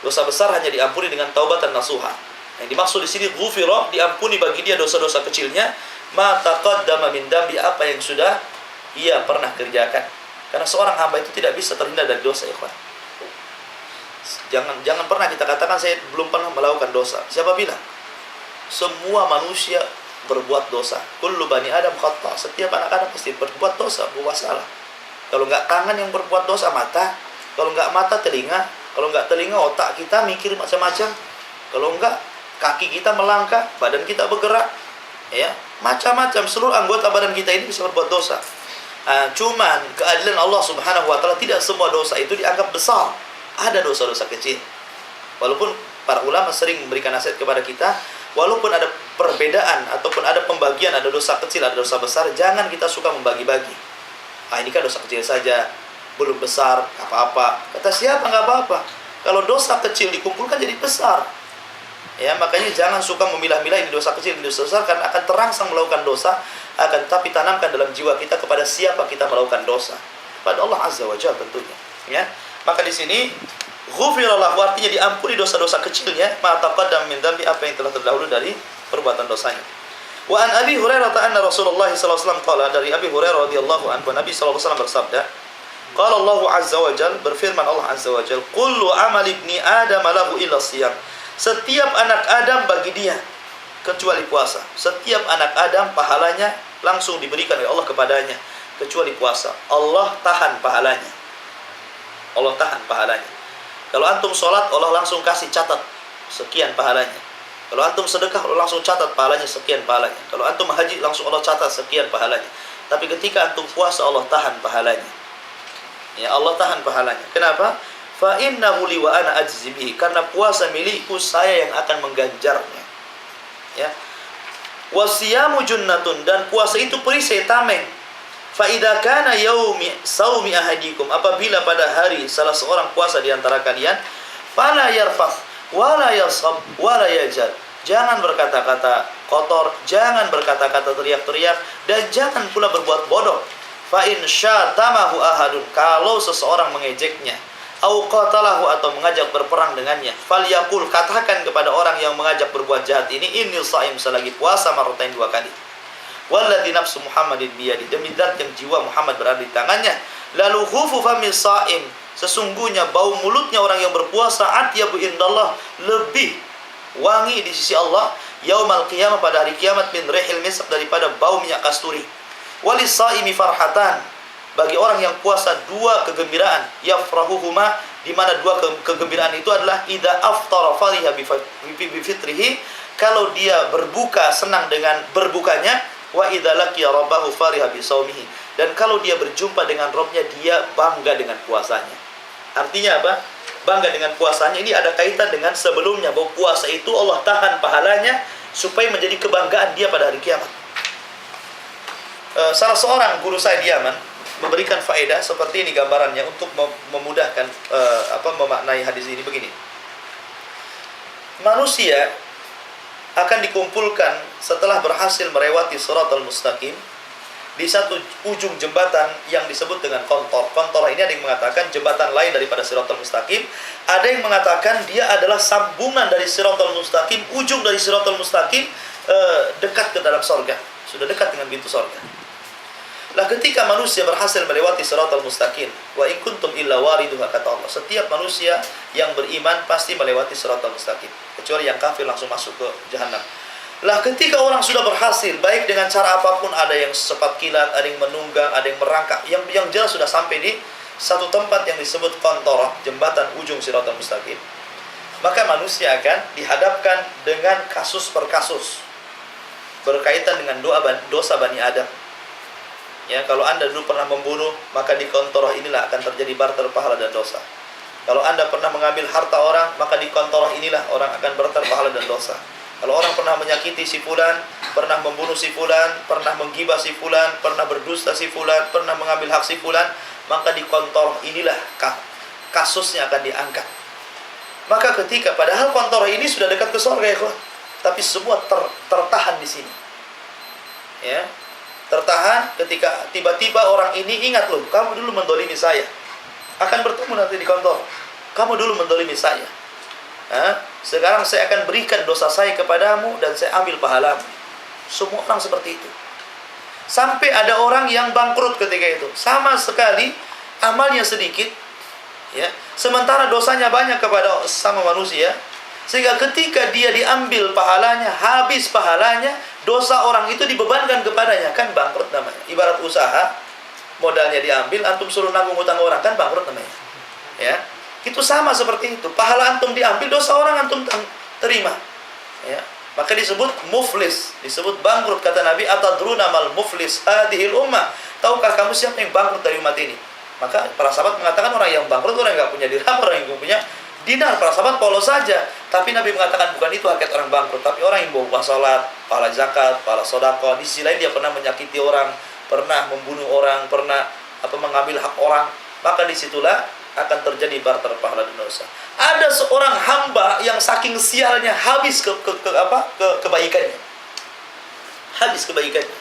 Dosa besar hanya diampuni dengan taubat dan nasuha. Yang dimaksud di sini ghufira, diampuni bagi dia dosa-dosa kecilnya, ma taqaddama min dambi, apa yang sudah ia pernah kerjakan. Karena seorang hamba itu tidak bisa terhindar dari dosa, ikhwan. Jangan pernah kita katakan saya belum pernah melakukan dosa. Siapa bilang? Semua manusia berbuat dosa. Kullu bani Adam khata'. Setiap anak Adam pasti berbuat dosa, berbuat salah. Kalau enggak tangan yang berbuat dosa, mata. Kalau enggak mata, telinga. Kalau enggak telinga, otak kita mikir macam-macam. Kalau enggak, kaki kita melangkah, badan kita bergerak. Ya, macam-macam. Seluruh anggota badan kita ini bisa berbuat dosa. Cuman keadilan Allah Subhanahu wa taala, tidak semua dosa itu dianggap besar. Ada dosa-dosa kecil. Walaupun para ulama sering memberikan nasihat kepada kita, walaupun ada perbedaan ataupun ada pembagian, ada dosa kecil, ada dosa besar, jangan kita suka membagi-bagi. Ini kan dosa kecil saja, belum besar, apa-apa. Kata siapa nggak apa-apa. Kalau dosa kecil dikumpulkan jadi besar. Ya, makanya jangan suka memilah-milah ini dosa kecil, ini dosa besar, karena akan terangsang melakukan dosa. Akan tapi tanamkan dalam jiwa kita kepada siapa kita melakukan dosa. Pada Allah Azza wa Jalla tentunya. Ya. Maka di sini ghufira lahu, artinya diampuni dosa-dosa kecilnya, ma taqaddam min dzambi, apa yang telah terdahulu dari perbuatan dosanya. Wa an Abi Hurairah anna Rasulullah sallallahu alaihi wasallam qala, dari Abi Hurairah radhiyallahu anhu, Nabi sallallahu alaihi wasallam bersabda, qala Allah azza wa jalla, berfirman Allah azza wa jalla, kullu amali ibni adam lahu illa shiyam, setiap anak Adam bagi dia kecuali puasa. Setiap anak Adam pahalanya langsung diberikan oleh Allah kepadanya, kecuali puasa. Allah tahan pahalanya. Allah tahan pahalanya. Kalau antum sholat, Allah langsung kasih catat sekian pahalanya. Kalau antum sedekah, Allah langsung catat pahalanya sekian pahalanya. Kalau antum haji, langsung Allah catat sekian pahalanya. Tapi ketika antum puasa, Allah tahan pahalanya. Ya, Allah tahan pahalanya. Kenapa? Fa innahu li wa ana ajzi bihi. Karena puasa milikku, saya yang akan mengganjarnya. Ya. Wasiyamu junnatun, dan puasa itu perisai tameng. Fa idza kana yaumi saumi ahadikum, apabila pada hari salah seorang puasa di antara kalian, fala yarfas wala yasab wala yajal. Jangan berkata-kata kotor, jangan berkata-kata teriak-teriak, dan jangan pula berbuat bodoh. Fa in syatamahu ahadun, kalau seseorang mengejeknya, au qatalahu, atau mengajak berperang dengannya, falyaqul, katakan kepada orang yang mengajak berbuat jahat ini, inni shaim, selagi puasa marratain, 2 kali. Walladzi nafsu Muhammadin biyadi, demi zat yang jiwa Muhammad berada di tangannya, lalu khufu fami shaim, sesungguhnya bau mulutnya orang yang berpuasa, atyabu indallah, lebih wangi di sisi Allah, yaumal qiyamah, pada hari kiamat, min rihil misk, daripada bau minyak kasturi. Walis shaimi farhatan, bagi orang yang puasa 2 kegembiraan, yafrahuhuma, di mana 2 kegembiraan itu adalah idza aftara fariha bi fitrihi, kalau dia berbuka senang dengan berbukanya, wa idza laqiya rabbahu fariha bi shaumihi, dan kalau dia berjumpa dengan Rabbnya, dia bangga dengan puasanya. Artinya apa? Bangga dengan puasanya ini ada kaitan dengan sebelumnya, bahwa puasa itu Allah tahan pahalanya supaya menjadi kebanggaan dia pada hari kiamat. Salah seorang guru saya di Yaman memberikan faedah seperti ini gambarannya untuk memudahkan memaknai hadis ini begini. Manusia akan dikumpulkan setelah berhasil melewati Shiratal Mustaqim di satu ujung jembatan yang disebut dengan kontor. Kontor ini ada yang mengatakan jembatan lain daripada Shiratal Mustaqim, ada yang mengatakan dia adalah sambungan dari Shiratal Mustaqim, ujung dari Shiratal Mustaqim dekat ke dalam sorga, sudah dekat dengan pintu sorga. Lah ketika manusia berhasil melewati Shiratal Mustaqim, wa in kuntum illa wariduha, kata Allah, setiap manusia yang beriman pasti melewati Shiratal Mustaqim, kecuali yang kafir langsung masuk ke jahanam. Lah ketika orang sudah berhasil, baik dengan cara apapun, ada yang secepat kilat, ada yang menunggang, ada yang merangkak, yang jelas sudah sampai di satu tempat yang disebut kontorah, jembatan ujung Shiratal Mustaqim, maka manusia akan dihadapkan dengan kasus per kasus berkaitan dengan dosa Bani Adam. Ya, kalau Anda dulu pernah membunuh, maka di kontorah inilah akan terjadi barter pahala dan dosa. Kalau Anda pernah mengambil harta orang, maka di kontorah inilah orang akan barter pahala dan dosa. Kalau orang pernah menyakiti si fulan, pernah membunuh si fulan, pernah menggibah si fulan, pernah berdusta si fulan, pernah mengambil hak si fulan, maka di kontorah inilah kasusnya akan diangkat. Maka ketika padahal kontorah ini sudah dekat ke surga, ya kawan, tapi semua tertahan di sini. Ya. Tertahan ketika tiba-tiba orang ini ingat, loh, kamu dulu mendolimi saya. Akan bertemu nanti di kantor. Kamu dulu mendolimi saya. Sekarang saya akan berikan dosa saya kepadamu dan saya ambil pahalamu. Semua orang seperti itu. Sampai ada orang yang bangkrut ketika itu. Sama sekali amalnya sedikit, ya. Sementara dosanya banyak kepada sama manusia. Sehingga ketika dia diambil pahalanya, habis pahalanya, dosa orang itu dibebankan kepadanya, kan bangkrut namanya. Ibarat usaha, modalnya diambil, antum suruh nanggung hutang orang, kan bangkrut namanya. Ya, itu sama seperti itu. Pahala antum diambil, dosa orang antum terima. Ya, maka disebut muflis, disebut bangkrut. Kata Nabi, atadruna mal muflis hadhil ummah. Tahukah kamu siapa yang bangkrut dari umat ini? Maka para sahabat mengatakan orang yang bangkrut, orang yang nggak punya dirham, orang yang punya dinar. Para sahabat polos saja. Tapi Nabi mengatakan bukan itu hakikat orang bangkrut, tapi orang yang bawa salat, pahala zakat, pahala sedekah. Di sisi lain dia pernah menyakiti orang, pernah membunuh orang, pernah mengambil hak orang. Maka disitulah akan terjadi barter pahala dan dosa. Ada seorang hamba yang saking sialnya habis kebaikannya. Habis kebaikannya.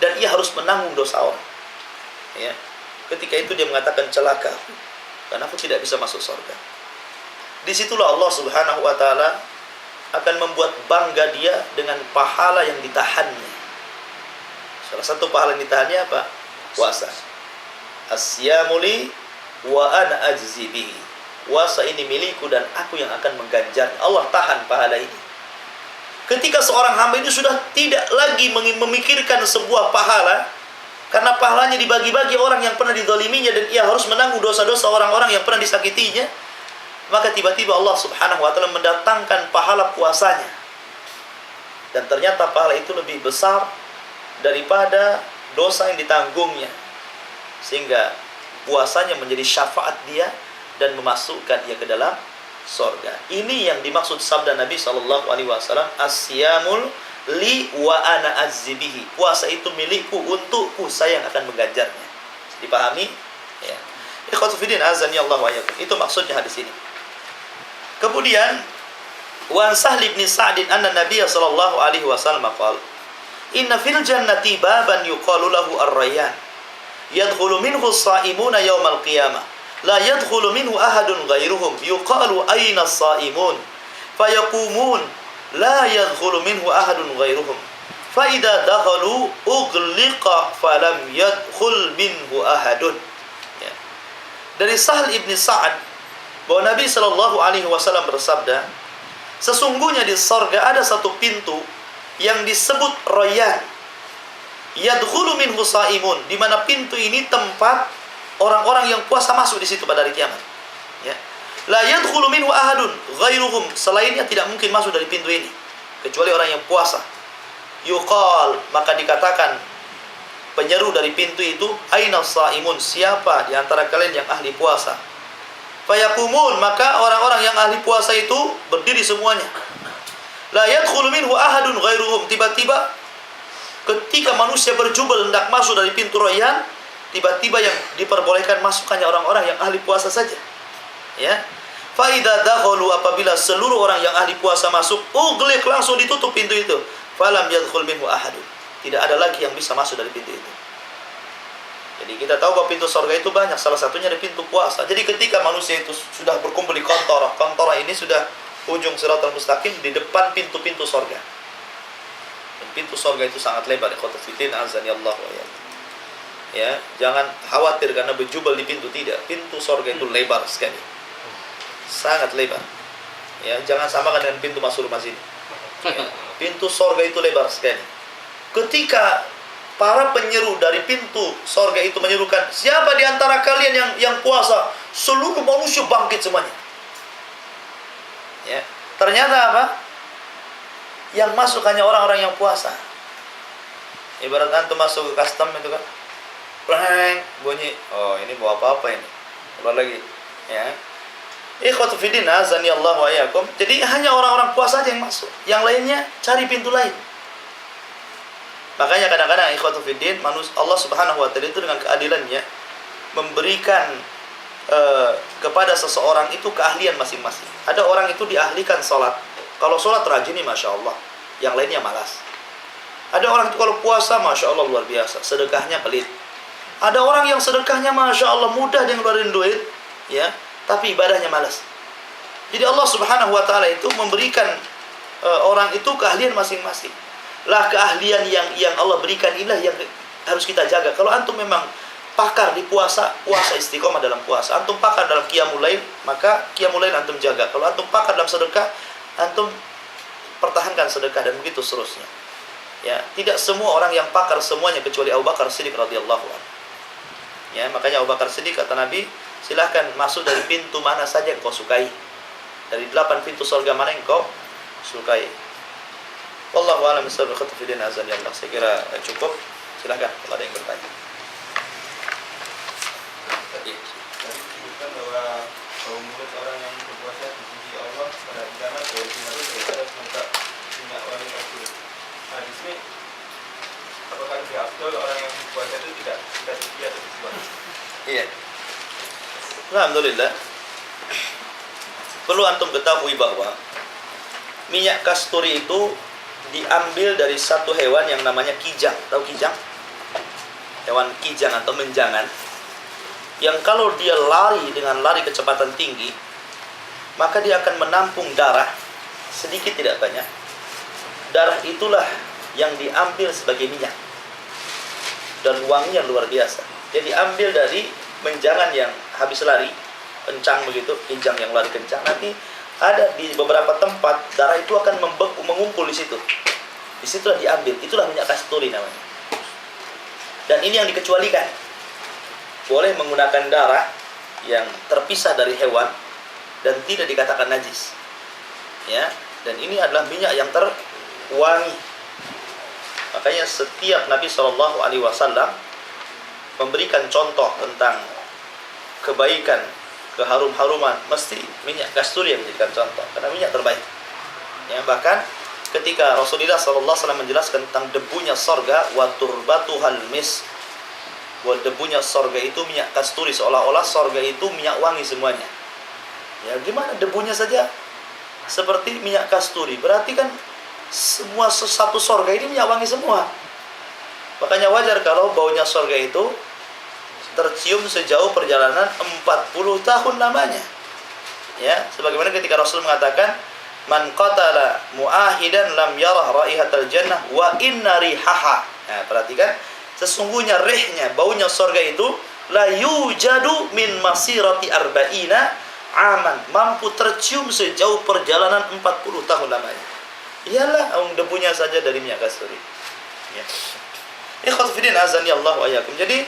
Dan ia harus menanggung dosa orang. Ya. Ketika itu dia mengatakan celaka, karena aku tidak bisa masuk surga. Disitulah Allah Subhanahu wa ta'ala akan membuat bangga dia dengan pahala yang ditahannya. Salah satu pahala yang ditahannya apa? Puasa. Asyamuli wa ana ajzi bihi. Puasa ini milikku dan aku yang akan mengganjarnya. Allah tahan pahala ini. Ketika seorang hamba itu sudah tidak lagi memikirkan sebuah pahala, karena pahalanya dibagi-bagi orang yang pernah dizaliminya dan ia harus menanggung dosa-dosa orang-orang yang pernah disakitinya, maka tiba-tiba Allah Subhanahu wa taala mendatangkan pahala puasanya. Dan ternyata pahala itu lebih besar daripada dosa yang ditanggungnya. Sehingga puasanya menjadi syafaat dia dan memasukkan dia ke dalam surga. Ini yang dimaksud sabda Nabi SAW, as-siyamul li wa ana azzibihi. Puasa itu milikku, untukku, saya yang akan mengganjarnya. Dipahami? Ya. Ikhwatu fiddin azani Allah wa iyyakum. Itu maksudnya hadis ini. Kemudian wa Sahl bin Sa'd anna Nabiy sallallahu alaihi wasallam qala inna fil jannati baban yuqalu lahu ar-rayyan yadkhulu minhu as-sa'imuna yawmal qiyamah la yadkhulu minhu ahadun ghairuhum yuqalu ayna as-sa'imun fayaqumun la yadkhulu minhu ahadun ghairuhum fa idza dakhalu ughliqa falam yadkhul minhu ahadun. Ya. Dari Sahl bin Sa'd bahwa Nabi sallallahu alaihi wasallam bersabda, sesungguhnya di surga ada satu pintu yang disebut Rayyan. Yadkhulu minhu shaimun, di mana pintu ini tempat orang-orang yang puasa masuk di situ pada hari kiamat. Ya. La yadkhulu minhu ahadun ghairuhum, selainnya tidak mungkin masuk dari pintu ini kecuali orang yang puasa. Yuqal, maka dikatakan penyeru dari pintu itu, aina shaimun, siapa di antara kalian yang ahli puasa? Fayaqumun, maka orang-orang yang ahli puasa itu berdiri semuanya. La yadkhulu minhu ahadun ghairuhum, tiba-tiba ketika manusia berjubel hendak masuk dari pintu Rayyan, tiba-tiba yang diperbolehkan masuk hanya orang-orang yang ahli puasa saja. Ya. Fa idza dakhalu, apabila seluruh orang yang ahli puasa masuk, ughliq, langsung ditutup pintu itu. Falam yadkhul minhu ahadun. Tidak ada lagi yang bisa masuk dari pintu itu. Jadi kita tahu bahwa pintu surga itu banyak, salah satunya dari pintu puasa. Jadi ketika manusia itu sudah berkumpul di kontor ini sudah ujung Shiratal Mustaqim di depan pintu-pintu surga. Dan pintu surga itu sangat lebar. Ikhwatu fiddin azani Allah wa iyyakum. Ya, jangan khawatir karena berjubel di pintu, tidak. Pintu surga itu lebar sekali. Sangat lebar. Ya, jangan samakan dengan pintu masuk rumah sini. Ya, pintu surga itu lebar sekali. Ketika para penyeru dari pintu surga itu menyerukan, siapa di antara kalian yang puasa? Seluruh manusia bangkit semuanya. Ya, ternyata apa? Yang masuk hanya orang-orang yang puasa. Ibarat antum masuk ke custom itu kan, pleng, bunyi. Oh, ini bawa apa ini? Keluar lagi. Ya. Ikhwatu fiddin azani Allah wa iyyakum. Jadi hanya orang-orang puasa aja yang masuk. Yang lainnya cari pintu lain. Makanya kadang-kadang ikhwatu fiddin, Allah Subhanahu wa taala itu dengan keadilannya memberikan kepada seseorang itu keahlian masing-masing. Ada orang itu diahlikan salat. Kalau salat rajin nih Masya Allah, yang lainnya malas. Ada orang itu kalau puasa Masya Allah luar biasa, sedekahnya pelit. Ada orang yang sedekahnya Masya Allah mudah dia ngeluarin duit, ya, tapi ibadahnya malas. Jadi Allah Subhanahu wa taala itu memberikan orang itu keahlian masing-masing. Lah keahlian yang Allah berikan inilah yang harus kita jaga. Kalau antum memang pakar di puasa istiqomah dalam puasa. Antum pakar dalam qiyamul lail, maka qiyamul lail antum jaga. Kalau antum pakar dalam sedekah, antum pertahankan sedekah dan begitu seterusnya. Ya, tidak semua orang yang pakar semuanya kecuali Abu Bakar Siddiq radhiyallahu anhu. Ya, makanya Abu Bakar Siddiq kata Nabi, silahkan masuk dari pintu mana saja yang kau sukai. Dari 8 pintu surga mana yang kau sukai. Wallahu a'lam bishawab. Ikhwatu fiddin azan ya Allah. Saya kira cukup. Silakan kalau ada yang bertanya. Tadi disebutkan bahwa mulut orang yang berpuasa di sisi Allah pada kiamat dari sinar daripada semoga minyak wangi kafir. Nah di sini apakah lebih afdol orang yang berpuasa itu tidak suci atau disuap? Iya. Alhamdulillah. Perlu antum ketahui bahwa minyak kasturi itu diambil dari satu hewan yang namanya kijang. Tahu kijang? Hewan kijang atau menjangan. Yang kalau dia lari dengan lari kecepatan tinggi, maka dia akan menampung darah sedikit tidak banyak. Darah itulah yang diambil sebagai minyak. Dan wanginya luar biasa. Jadi ambil dari menjangan yang habis lari kencang begitu, kijang yang lari kencang, nanti ada di beberapa tempat darah itu akan mengumpul di situ. Di situlah diambil. Itulah minyak kasturi namanya. Dan ini yang dikecualikan. Boleh menggunakan darah yang terpisah dari hewan dan tidak dikatakan najis. Ya, dan ini adalah minyak yang terwangi. Makanya setiap Nabi SAW memberikan contoh tentang kebaikan, keharum-haruman, mesti minyak kasturi yang menjadikan contoh, karena minyak terbaik. Ya, bahkan ketika Rasulullah SAW menjelaskan tentang debunya sorga, wa turbatuhal mis, bahwa debunya sorga itu minyak kasturi, seolah-olah sorga itu minyak wangi semuanya. Ya, gimana debunya saja seperti minyak kasturi, berarti kan semua satu sorga ini minyak wangi semua. Makanya wajar kalau baunya sorga itu tercium sejauh perjalanan 40 tahun lamanya. Ya, sebagaimana ketika Rasul mengatakan, "Man qatala muahidan lam yarah raihatal jannah wa inna rihaha." Nah, perhatikan, sesungguhnya rihnya, baunya sorga itu la yujadu min masirati arba'ina aman, mampu tercium sejauh perjalanan 40 tahun lamanya. Iyalah debunya saja dari minyak kasturi. Ya. Ikhwat fillah azani Allah wa iyyakum. Jadi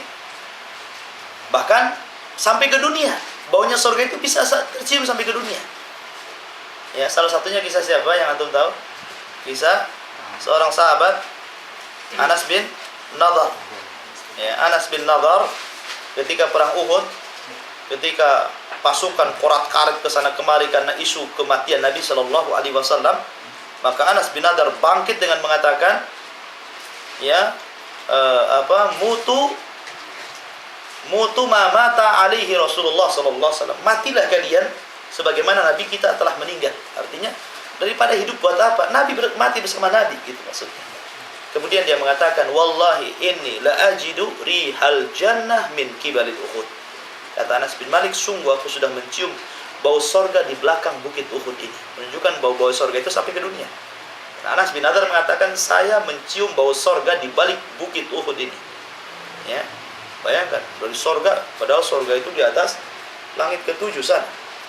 bahkan sampai ke dunia, baunya surga itu bisa tercium sampai ke dunia. Ya, salah satunya kisah siapa yang antum tahu? Kisah seorang sahabat, Anas bin Nadar. Ya, Anas bin Nadar ketika perang Uhud, ketika pasukan korat-karit ke sana kemari karena isu kematian Nabi Shallallahu Alaihi Wasallam, maka Anas bin Nadar bangkit dengan mengatakan, ya, mutu ma mata alaihi Rasulullah sallallahu alaihi wasallam. Matilah kalian sebagaimana Nabi kita telah meninggal. Artinya, daripada hidup buat apa? Nabi mati bersama Nabi, gitu maksudnya. Kemudian dia mengatakan, wallahi inni la ajidu rihal jannah min kibalil Uhud. Kata Anas bin Malik, sungguh aku sudah mencium bau sorga di belakang bukit Uhud ini. Menunjukkan bau-bau sorga itu sampai ke dunia. Nah, Anas bin Nadar mengatakan, saya mencium bau sorga di balik bukit Uhud ini. Ya, bayangkan, dari sorga, padahal sorga itu di atas langit ke-7 sana,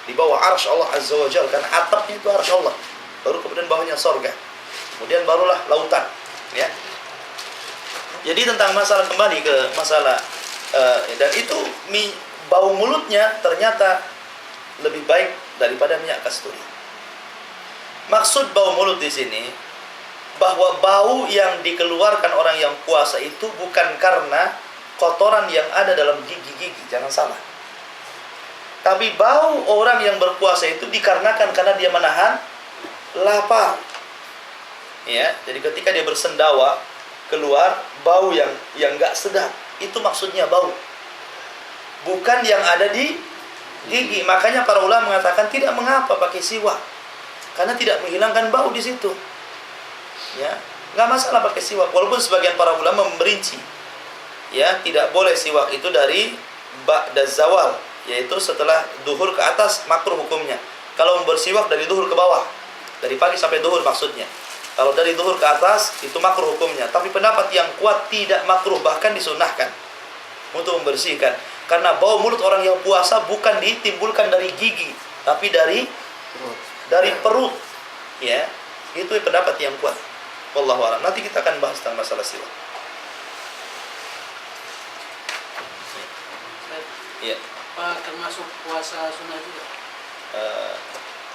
di bawah arsy Allah Azza wa Jalla, karena atapnya itu arsy Allah, baru kemudian bawahnya sorga, kemudian barulah lautan. Ya, jadi tentang masalah, kembali ke masalah dan itu bau mulutnya ternyata lebih baik daripada minyak kasturi. Maksud bau mulut di sini bahwa bau yang dikeluarkan orang yang puasa itu bukan karena kotoran yang ada dalam gigi-gigi, jangan salah. Tapi bau orang yang berpuasa itu dikarenakan karena dia menahan lapar. Ya, jadi ketika dia bersendawa keluar bau yang enggak sedap, itu maksudnya bau. Bukan yang ada di gigi. Makanya para ulama mengatakan tidak mengapa pakai siwak, karena tidak menghilangkan bau di situ. Ya, enggak masalah pakai siwak, walaupun sebagian para ulama memperinci. Ya, tidak boleh siwak itu dari ba'da zawal, yaitu setelah duhur ke atas makruh hukumnya. Kalau bersiwak dari duhur ke bawah, dari pagi sampai duhur maksudnya. Kalau dari duhur ke atas itu makruh hukumnya. Tapi pendapat yang kuat tidak makruh, bahkan disunahkan untuk membersihkan. Karena bau mulut orang yang puasa bukan ditimbulkan dari gigi, tapi dari perut. Ya, itu pendapat yang kuat. Wallahu a'lam. Nanti kita akan bahas tentang masalah siwak. Iya. Apa termasuk puasa sunnah juga?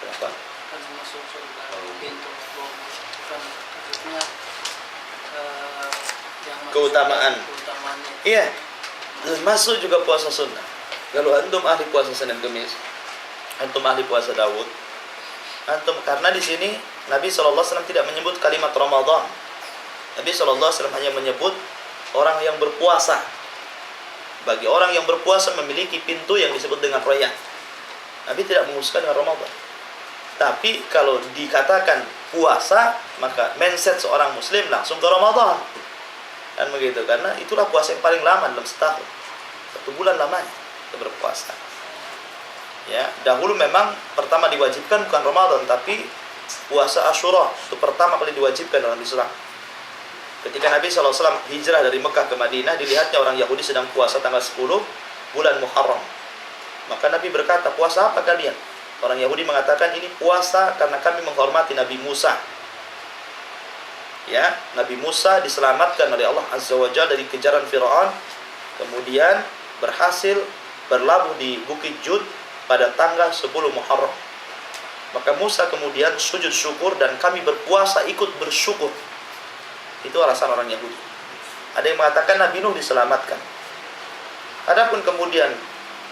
Kenapa? Kan termasuk sunnah pintu bukan maksudnya yang Keutamaan. keutamaannya. Iya. Masuk juga puasa sunnah. Kalau antum ahli puasa Senin Kemis, antum ahli puasa Daud, antum, karena di sini Nabi SAW tidak menyebut kalimat Ramadan. Nabi SAW hanya menyebut orang yang berpuasa. Bagi orang yang berpuasa memiliki pintu yang disebut dengan Rayyan. Nabi tidak menguruskan dengan Ramadan. Tapi kalau dikatakan puasa, maka mindset seorang muslim langsung ke Ramadan. Kan begitu, karena itulah puasa yang paling lama dalam setahun. 1 bulan lamanya kita berpuasa. Ya, dahulu memang pertama diwajibkan bukan Ramadan, tapi puasa Asyura itu pertama kali diwajibkan dalam Islam. Ketika Nabi SAW hijrah dari Mekah ke Madinah, dilihatnya orang Yahudi sedang puasa tanggal 10 bulan Muharram. Maka Nabi berkata, puasa apa kalian? Orang Yahudi mengatakan ini puasa karena kami menghormati Nabi Musa. Ya, Nabi Musa diselamatkan oleh Allah Azza wa Jalla dari kejaran Firaun, kemudian berhasil berlabuh di Bukit Jud pada tanggal 10 Muharram. Maka Musa kemudian sujud syukur dan kami berpuasa ikut bersyukur. Itu alasan orang Yahudi. Ada yang mengatakan Nabi Nuh diselamatkan. Adapun kemudian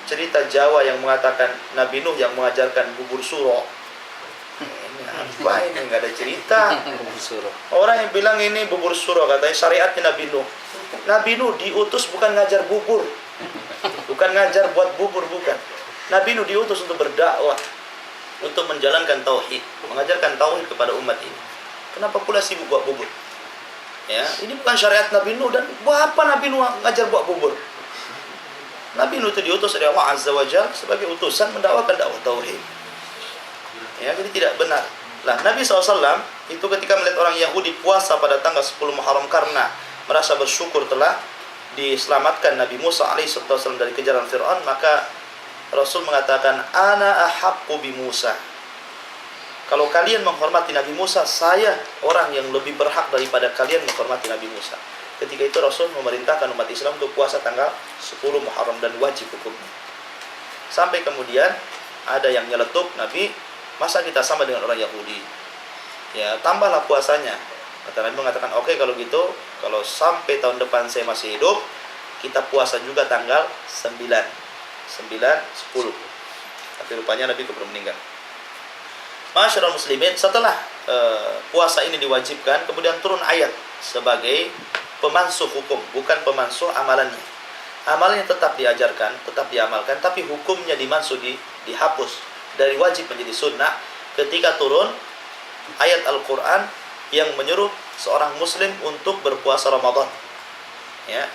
cerita Jawa yang mengatakan Nabi Nuh yang mengajarkan bubur suro. Ini apa ini? Nggak ada cerita. Suruh. Orang yang bilang ini bubur suro katanya syariatnya Nabi Nuh. Nabi Nuh diutus bukan ngajar bubur. Bukan ngajar buat bubur, bukan. Nabi Nuh diutus untuk berdakwah, untuk menjalankan tauhid, mengajarkan tauhid kepada umat ini. Kenapa pula sibuk buat bubur? Ya, ini bukan syariat Nabi Nuh. Dan apa Nabi Nuh ngajar buat bubur? Nabi Nuh itu diutus oleh Allah Azza wa Jalla sebagai utusan mendakwakan dakwah tauhid. Ya, jadi tidak benar. Nah, Nabi SAW itu ketika melihat orang Yahudi puasa pada tanggal 10 Muharram karena merasa bersyukur telah diselamatkan Nabi Musa alaihissalam dari kejaran Fir'aun, maka Rasul mengatakan, ana ahaqqu bi Musa. Kalau kalian menghormati Nabi Musa, saya orang yang lebih berhak daripada kalian menghormati Nabi Musa. Ketika itu Rasul memerintahkan umat Islam untuk puasa tanggal 10 Muharram dan wajib hukumnya. Sampai kemudian ada yang nyeletuk Nabi, masa kita sama dengan orang Yahudi? Ya, tambahlah puasanya. Kata Nabi mengatakan, oke, kalau gitu, kalau sampai tahun depan saya masih hidup, kita puasa juga tanggal 9, 10. Tapi rupanya Nabi keburu meninggal. Masyarul muslimin, setelah puasa ini diwajibkan, kemudian turun ayat sebagai pemansuh hukum, bukan pemansuh amalannya. Amalannya tetap diajarkan, tetap diamalkan, tapi hukumnya dimansuh, dihapus dari wajib menjadi sunnah ketika turun ayat Al-Quran yang menyuruh seorang muslim untuk berpuasa Ramadan. Ya.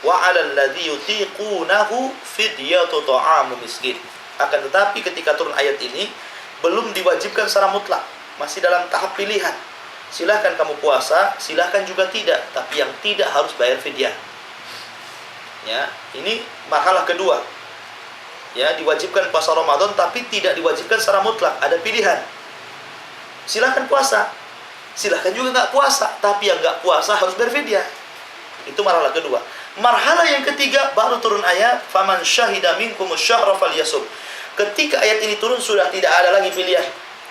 Wa 'alal ladzi yutiqunahu fidyatu ta'amu miskin. Akan tetapi ketika turun ayat ini belum diwajibkan secara mutlak, masih dalam tahap pilihan. Silahkan kamu puasa, silahkan juga tidak, tapi yang tidak harus bayar fidyah. Ya, ini marhalah kedua. Ya, diwajibkan puasa Ramadan tapi tidak diwajibkan secara mutlak, ada pilihan. Silahkan puasa, silahkan juga nggak puasa, tapi yang nggak puasa harus bayar fidyah. Itu marhalah kedua. Marhalah yang ketiga baru turun ayat faman syahida minkumus syahra falyasum. Ketika ayat ini turun sudah tidak ada lagi pilihan,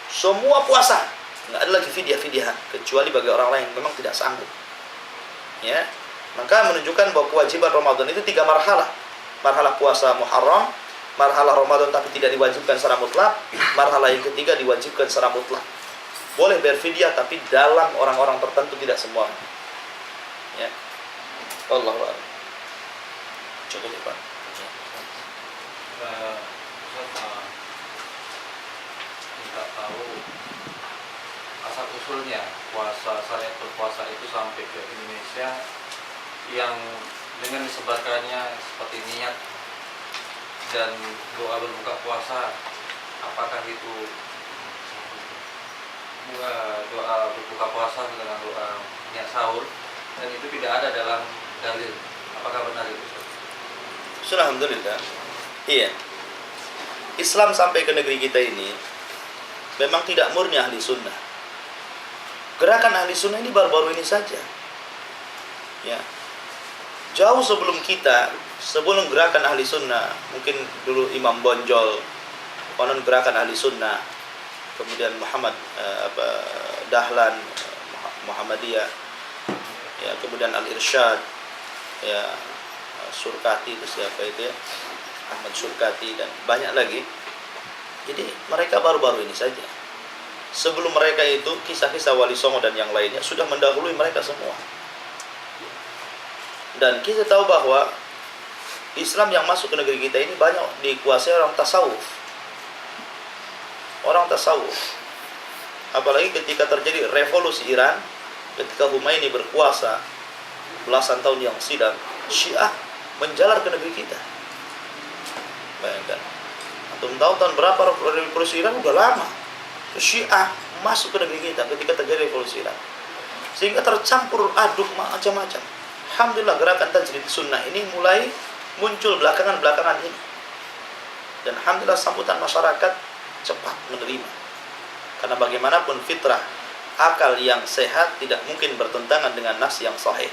semua puasa, nggak ada lagi fidyah-fidyahan kecuali bagi orang lain yang memang tidak sanggup. Ya, maka menunjukkan bahwa kewajiban Ramadan itu 3 marhalah. Marhalah puasa Muharram, marhalah Ramadan tapi tidak diwajibkan secara mutlak, marhalah yang ketiga diwajibkan secara mutlak. Boleh bayar fidyah tapi dalam orang-orang tertentu, tidak semua. Ya. Wallahu a'lam. Cukup ya, Pak. Minta tahu asal usulnya puasa, syariat berpuasa itu sampai ke Indonesia yang dengan disebarkannya seperti niat dan doa berbuka puasa, apakah itu doa berbuka puasa dengan doa niat sahur, dan itu tidak ada dalam dalil, apakah benar itu? Alhamdulillah. Iya. Islam sampai ke negeri kita ini memang tidak murni ahli sunnah. Gerakan ahli sunnah ini baru-baru ini saja. Ya. Jauh sebelum kita, sebelum gerakan ahli sunnah, mungkin dulu Imam Bonjol, konon gerakan ahli sunnah, kemudian Dahlan, Muhammadiyah, ya, kemudian Al-Irsyad, ya, Surkati itu siapa itu ya, Ahmad Surkati, dan banyak lagi. Jadi mereka baru-baru ini saja. Sebelum mereka itu kisah-kisah Wali Songo dan yang lainnya sudah mendahului mereka semua. Dan kita tahu bahwa Islam yang masuk ke negeri kita ini banyak dikuasai orang tasawuf. Orang tasawuf. Apalagi ketika terjadi revolusi Iran, ketika Khomeini berkuasa belasan tahun yang silam, Syiah menjalar ke negeri kita. Bayangkan. Atau tahu tahun berapa revolusi Iran? Udah lama. Syiah masuk ke negeri kita ketika terjadi revolusi Iran. Sehingga tercampur aduk macam-macam. Alhamdulillah gerakan Tajdid Sunnah ini mulai muncul belakangan ini. Dan alhamdulillah sambutan masyarakat cepat menerima. Karena bagaimanapun fitrah, akal yang sehat tidak mungkin bertentangan dengan nas yang sahih.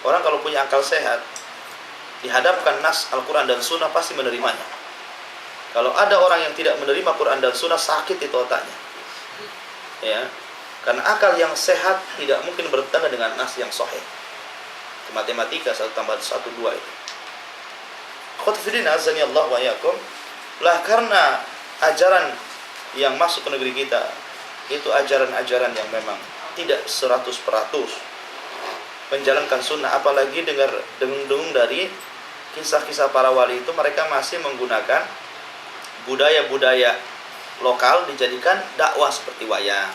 Orang kalau punya akal sehat, dihadapkan nas Al-Quran dan Sunnah pasti menerimanya. Kalau ada orang yang tidak menerima Quran dan Sunnah, sakit itu otaknya. Ya, karena akal yang sehat tidak mungkin bertentangan dengan nas yang sahih. Matematika 1 tambah 1 2 itu. Khotfidin azani Allah wa yakum. Lah karena ajaran yang masuk ke negeri kita itu ajaran-ajaran yang memang tidak 100% menjalankan sunnah, apalagi dengung dari kisah-kisah para wali itu, mereka masih menggunakan budaya-budaya lokal dijadikan dakwah seperti wayang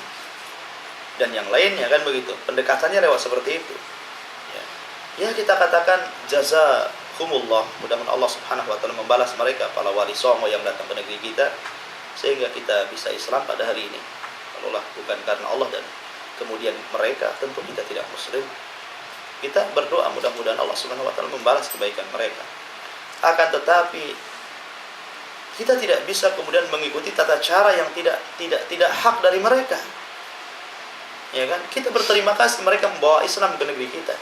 dan yang lainnya, kan begitu. Pendekatannya lewat seperti itu. Ya kita katakan jazakumullah, mudah-mudahan Allah Subhanahu wa taala membalas mereka para wali songo yang datang ke negeri kita sehingga kita bisa Islam pada hari ini. Kalaulah bukan karena Allah dan kemudian mereka, tentu kita tidak muslim. Kita berdoa mudah-mudahan Allah Subhanahu wa taala membalas kebaikan mereka. Akan tetapi kita tidak bisa kemudian mengikuti tata cara yang tidak hak dari mereka. Ya kan? Kita berterima kasih mereka membawa Islam ke negeri kita.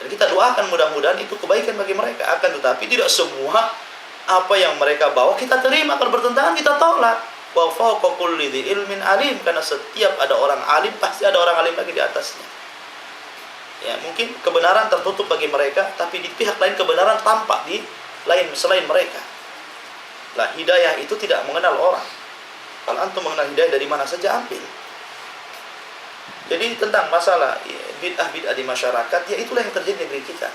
Dan kita doakan mudah-mudahan itu kebaikan bagi mereka. Akan tetapi tidak semua apa yang mereka bawa kita terima. Kalau bertentangan kita tolak. Wa fawqa kulli dzi ilmin alim, karena setiap ada orang alim pasti ada orang alim lagi di atasnya. Ya, mungkin kebenaran tertutup bagi mereka, tapi di pihak lain kebenaran tampak di lain selain mereka. Lah, hidayah itu tidak mengenal orang. Kalau antum mengenal hidayah dari mana saja ambil. Jadi tentang masalah bid'ah-bid'ah di masyarakat, ya itulah yang terjadi di negeri kita.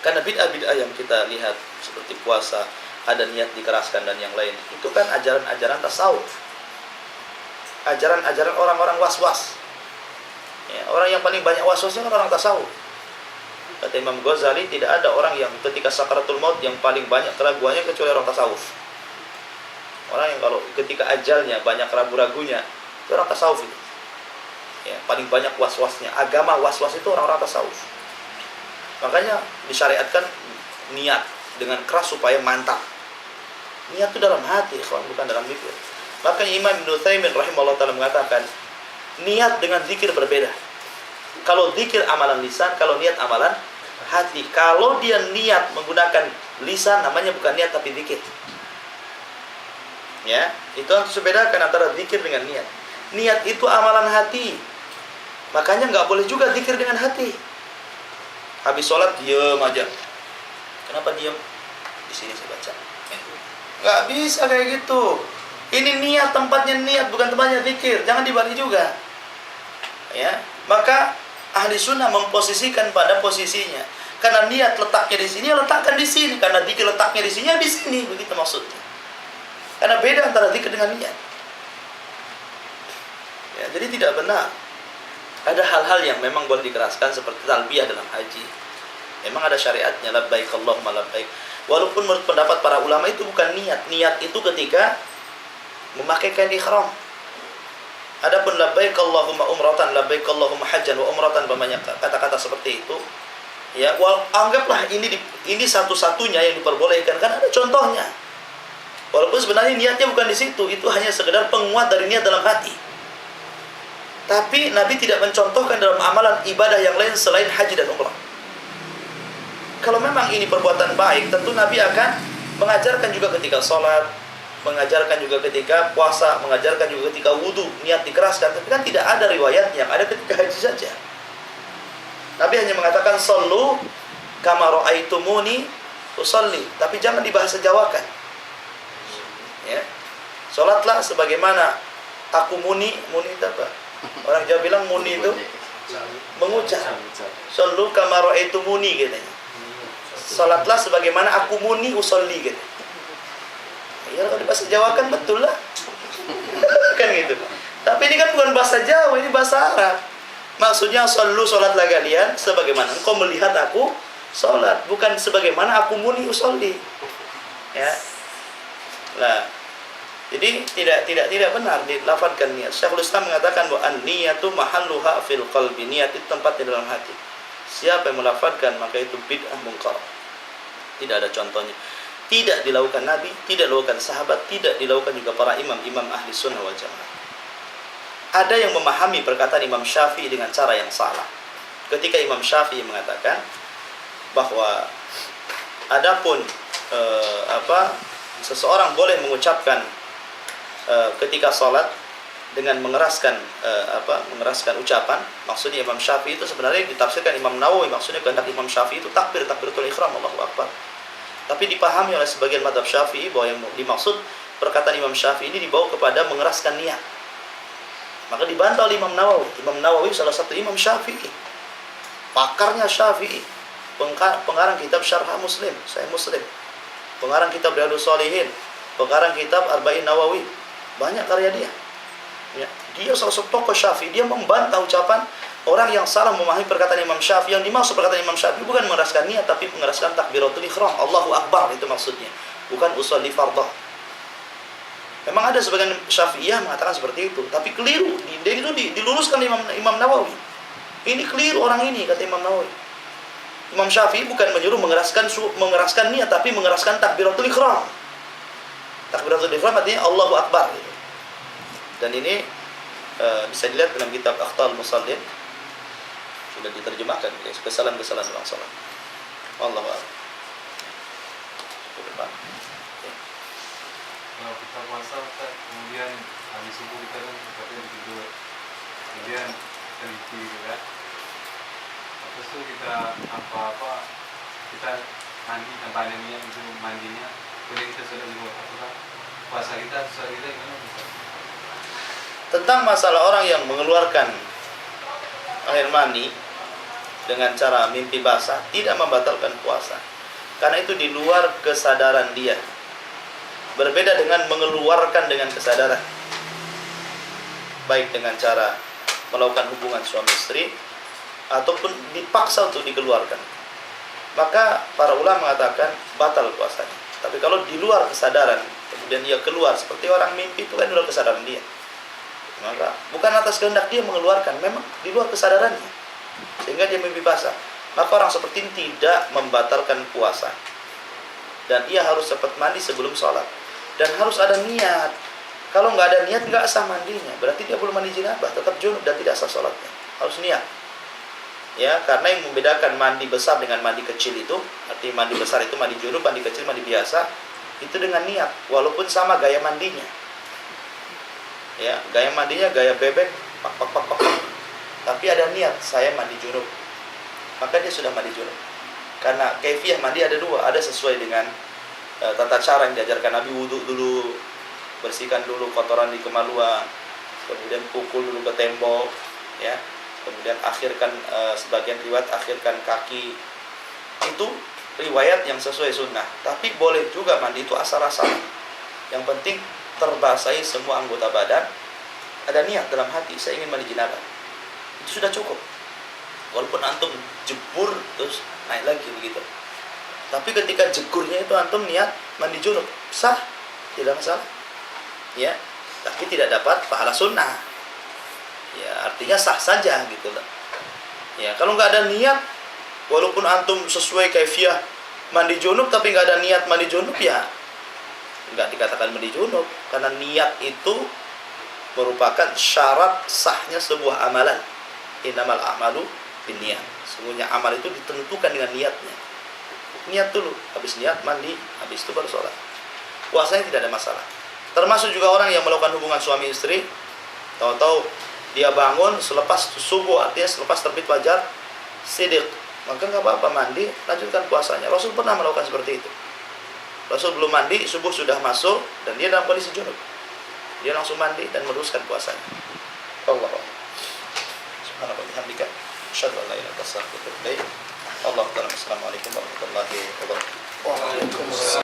Karena bid'ah-bid'ah yang kita lihat seperti puasa, ada niat dikeraskan dan yang lain, itu kan ajaran-ajaran tasawuf. Ajaran-ajaran orang-orang was-was. Ya, orang yang paling banyak was-wasnya kan orang tasawuf. Kata Imam Ghazali, tidak ada orang yang ketika sakaratul maut yang paling banyak keraguannya kecuali orang tasawuf. Orang yang kalau ketika ajalnya banyak ragu-ragunya, itu orang tasawuf itu. Ya, paling banyak was-wasnya. Agama was-was itu orang-orang tasawuf. Makanya disyariatkan niat dengan keras supaya mantap. Niat itu dalam hati, bukan dalam zikir. Makanya Imam Ibnu Utsaimin rahimahullah taala mengatakan, niat dengan zikir berbeda. Kalau zikir amalan lisan, kalau niat amalan hati. Kalau dia niat menggunakan lisan, namanya bukan niat tapi zikir. Ya, itu harus dibedakan antara zikir dengan niat. Niat itu amalan hati. Makanya nggak boleh juga zikir dengan hati. Habis sholat diam aja. Kenapa diam? Di sini saya baca. Nggak bisa kayak gitu. Ini niat, tempatnya niat, bukan tempatnya zikir. Jangan dibalik juga. Ya, maka ahli sunnah memposisikan pada posisinya. Karena niat letaknya di sini, letakkan di sini. Karena zikir letaknya di sini, di sini. Begitu maksudnya. Karena beda antara zikir dengan niat. Ya, jadi tidak benar. Ada hal-hal yang memang boleh dikeraskan seperti talbiyah dalam haji. Memang ada syariatnya, labbaik Allahumma labbaik. Walaupun menurut pendapat para ulama itu bukan niat. Niat itu ketika memakai kain ihram. Adapun labbaik Allahumma umratan, labbaik Allahumma hajjan wa umratan, banyak kata-kata seperti itu. Ya, anggaplah ini satu-satunya yang diperbolehkan, kan ada contohnya. Walaupun sebenarnya niatnya bukan di situ, itu hanya sekedar penguat dari niat dalam hati. Tapi Nabi tidak mencontohkan dalam amalan ibadah yang lain selain haji dan umrah. Kalau memang ini perbuatan baik, tentu Nabi akan mengajarkan juga ketika sholat, mengajarkan juga ketika puasa, mengajarkan juga ketika wudhu, niat dikeraskan. Tapi kan tidak ada riwayat yang ada ketika haji saja. Nabi hanya mengatakan sallu kama ra'aitumuni usolli, tapi jangan dibahasa Jawakan. Ya, sholatlah sebagaimana aku muni itu apa? Orang Jawa bilang muni itu mengucap. Sallu kama ra'aitumuni katanya. Salatlah sebagaimana aku muni usolli gitu. Ya kalau di bahasa Jawa kan betul lah. Kan gitu. Tapi ini kan bukan bahasa Jawa, ini bahasa Arab. Maksudnya sallu, salatlah kalian sebagaimana engkau melihat aku salat, bukan sebagaimana aku muni usolli. Ya. Lah, jadi tidak benar dilafadzkan niat. Syekhul Islam mengatakan bahwa an-niyatu mahalluha fil qalbi. Niat itu tempatnya dalam hati. Siapa yang melafadzkan maka itu bid'ah mungkar. Tidak ada contohnya. Tidak dilakukan Nabi, tidak dilakukan sahabat, tidak dilakukan juga para imam-imam ahli sunnah wal jamaah. Ada yang memahami perkataan Imam Syafi'i dengan cara yang salah. Ketika Imam Syafi'i mengatakan bahwa adapun seseorang boleh mengucapkan ketika sholat dengan mengeraskan ucapan, maksudnya Imam Syafi'i itu sebenarnya ditafsirkan Imam Nawawi, maksudnya kehendak Imam Syafi'i itu takbiratul ihram, Allahu Akbar. Tapi dipahami oleh sebagian mazhab Syafi'i bahwa yang dimaksud perkataan Imam Syafi'i ini dibawa kepada mengeraskan niat. Maka dibantah oleh Imam Nawawi. Imam Nawawi salah satu Imam Syafi'i, pakarnya Syafi'i, pengarang kitab Syarah Muslim, Sahih Muslim, pengarang kitab Riyadhus Shalihin, pengarang kitab Arba'in Nawawi, banyak karya dia. Ya, dia salah satu tokoh Syafi'i. Dia membantah ucapan orang yang salah memahami perkataan Imam Syafi'i. Yang dimaksud perkataan Imam Syafi'i bukan mengeraskan niat, tapi mengeraskan takbiratul ihram, Allahu Akbar, itu maksudnya, bukan usolli fardhah. Memang ada sebagian Syafi'iyah mengatakan seperti itu, tapi keliru. Itu diluruskan Imam Nawawi. Ini keliru orang ini, kata Imam Nawawi. Imam Syafi'i bukan menyuruh mengeraskan niat, tapi mengeraskan takbiratul ihram. Takbiratul ihram artinya Allahu Akbar. Dan ini bisa dilihat dalam kitab Akhtal Musallin, sudah diterjemahkan kesalahan-kesalahan orang salat. Allahu Akbar. Kalau kita puasa, kemudian habis subuh kita kan tempatnya tidur, kemudian kita lipi gitu kan. Terus itu kita kita mandi tanpa ada niat itu mandinya, kemudian kita sudah zuhur. Apakah puasa kita gimana? Tentang masalah orang yang mengeluarkan air mani dengan cara mimpi basah tidak membatalkan puasa, karena itu di luar kesadaran dia. Berbeda dengan mengeluarkan dengan kesadaran, baik dengan cara melakukan hubungan suami istri ataupun dipaksa untuk dikeluarkan. Maka para ulama mengatakan batal puasanya. Tapi kalau di luar kesadaran kemudian dia keluar seperti orang mimpi, itu kan di luar kesadaran dia. Maka bukan atas kehendak dia mengeluarkan, memang di luar kesadarannya, sehingga dia mimpi basah. Maka orang seperti ini tidak membatalkan puasa, dan ia harus cepat mandi sebelum sholat. Dan harus ada niat. Kalau nggak ada niat, nggak sah mandinya. Berarti dia belum mandi janabah, tetap junub dan tidak sah sholatnya. Harus niat. Ya, karena yang membedakan mandi besar dengan mandi kecil itu, arti mandi besar itu mandi junub, mandi kecil mandi biasa, itu dengan niat. Walaupun sama gaya mandinya. Ya, gaya mandinya gaya bebek, pak. Tapi ada niat, saya mandi junub. Maka dia sudah mandi junub. Karena kaifiyah mandi ada dua, ada sesuai dengan tata cara yang diajarkan Nabi, wudhu dulu, bersihkan dulu kotoran di kemaluan, kemudian pukul dulu ke tembok, ya, kemudian akhirkan sebagian riwayat akhirkan kaki. Itu riwayat yang sesuai sunnah. Tapi boleh juga mandi itu asal-asalan. Yang penting terbasahi semua anggota badan, ada niat dalam hati, saya ingin mandi janabah. Itu sudah cukup. Walaupun antum jebur terus naik lagi begitu. Tapi ketika jegurnya itu antum niat mandi junub, sah, tidak masalah. Ya, tapi tidak dapat pahala sunnah. Ya, artinya sah saja gitu loh. Ya, kalau nggak ada niat, walaupun antum sesuai kaifiyah mandi junub tapi nggak ada niat mandi junub, ya nggak dikatakan mandi junub, karena niat itu merupakan syarat sahnya sebuah amalan. Innamal a'malu binniyat. Sesungguhnya amal itu ditentukan dengan niatnya. Niat dulu, habis niat mandi, habis itu baru sholat. Puasanya tidak ada masalah. Termasuk juga orang yang melakukan hubungan suami istri, tahu-tahu dia bangun selepas subuh, artinya selepas terbit fajar siddiq, maka nggak apa-apa, mandi, lanjutkan puasanya. Rasul pernah melakukan seperti itu. Rasul belum mandi, subuh sudah masuk dan dia dalam kondisi junub, dia langsung mandi dan meneruskan puasanya. Allah subhanahu wa ta'ala. Asyhadu an la ilaha illallah wa astaghfiruka wa atubu ilaik. Allah ta'ala. Assalamualaikum warahmatullahi wabarakatuh. Waalaikumsalam.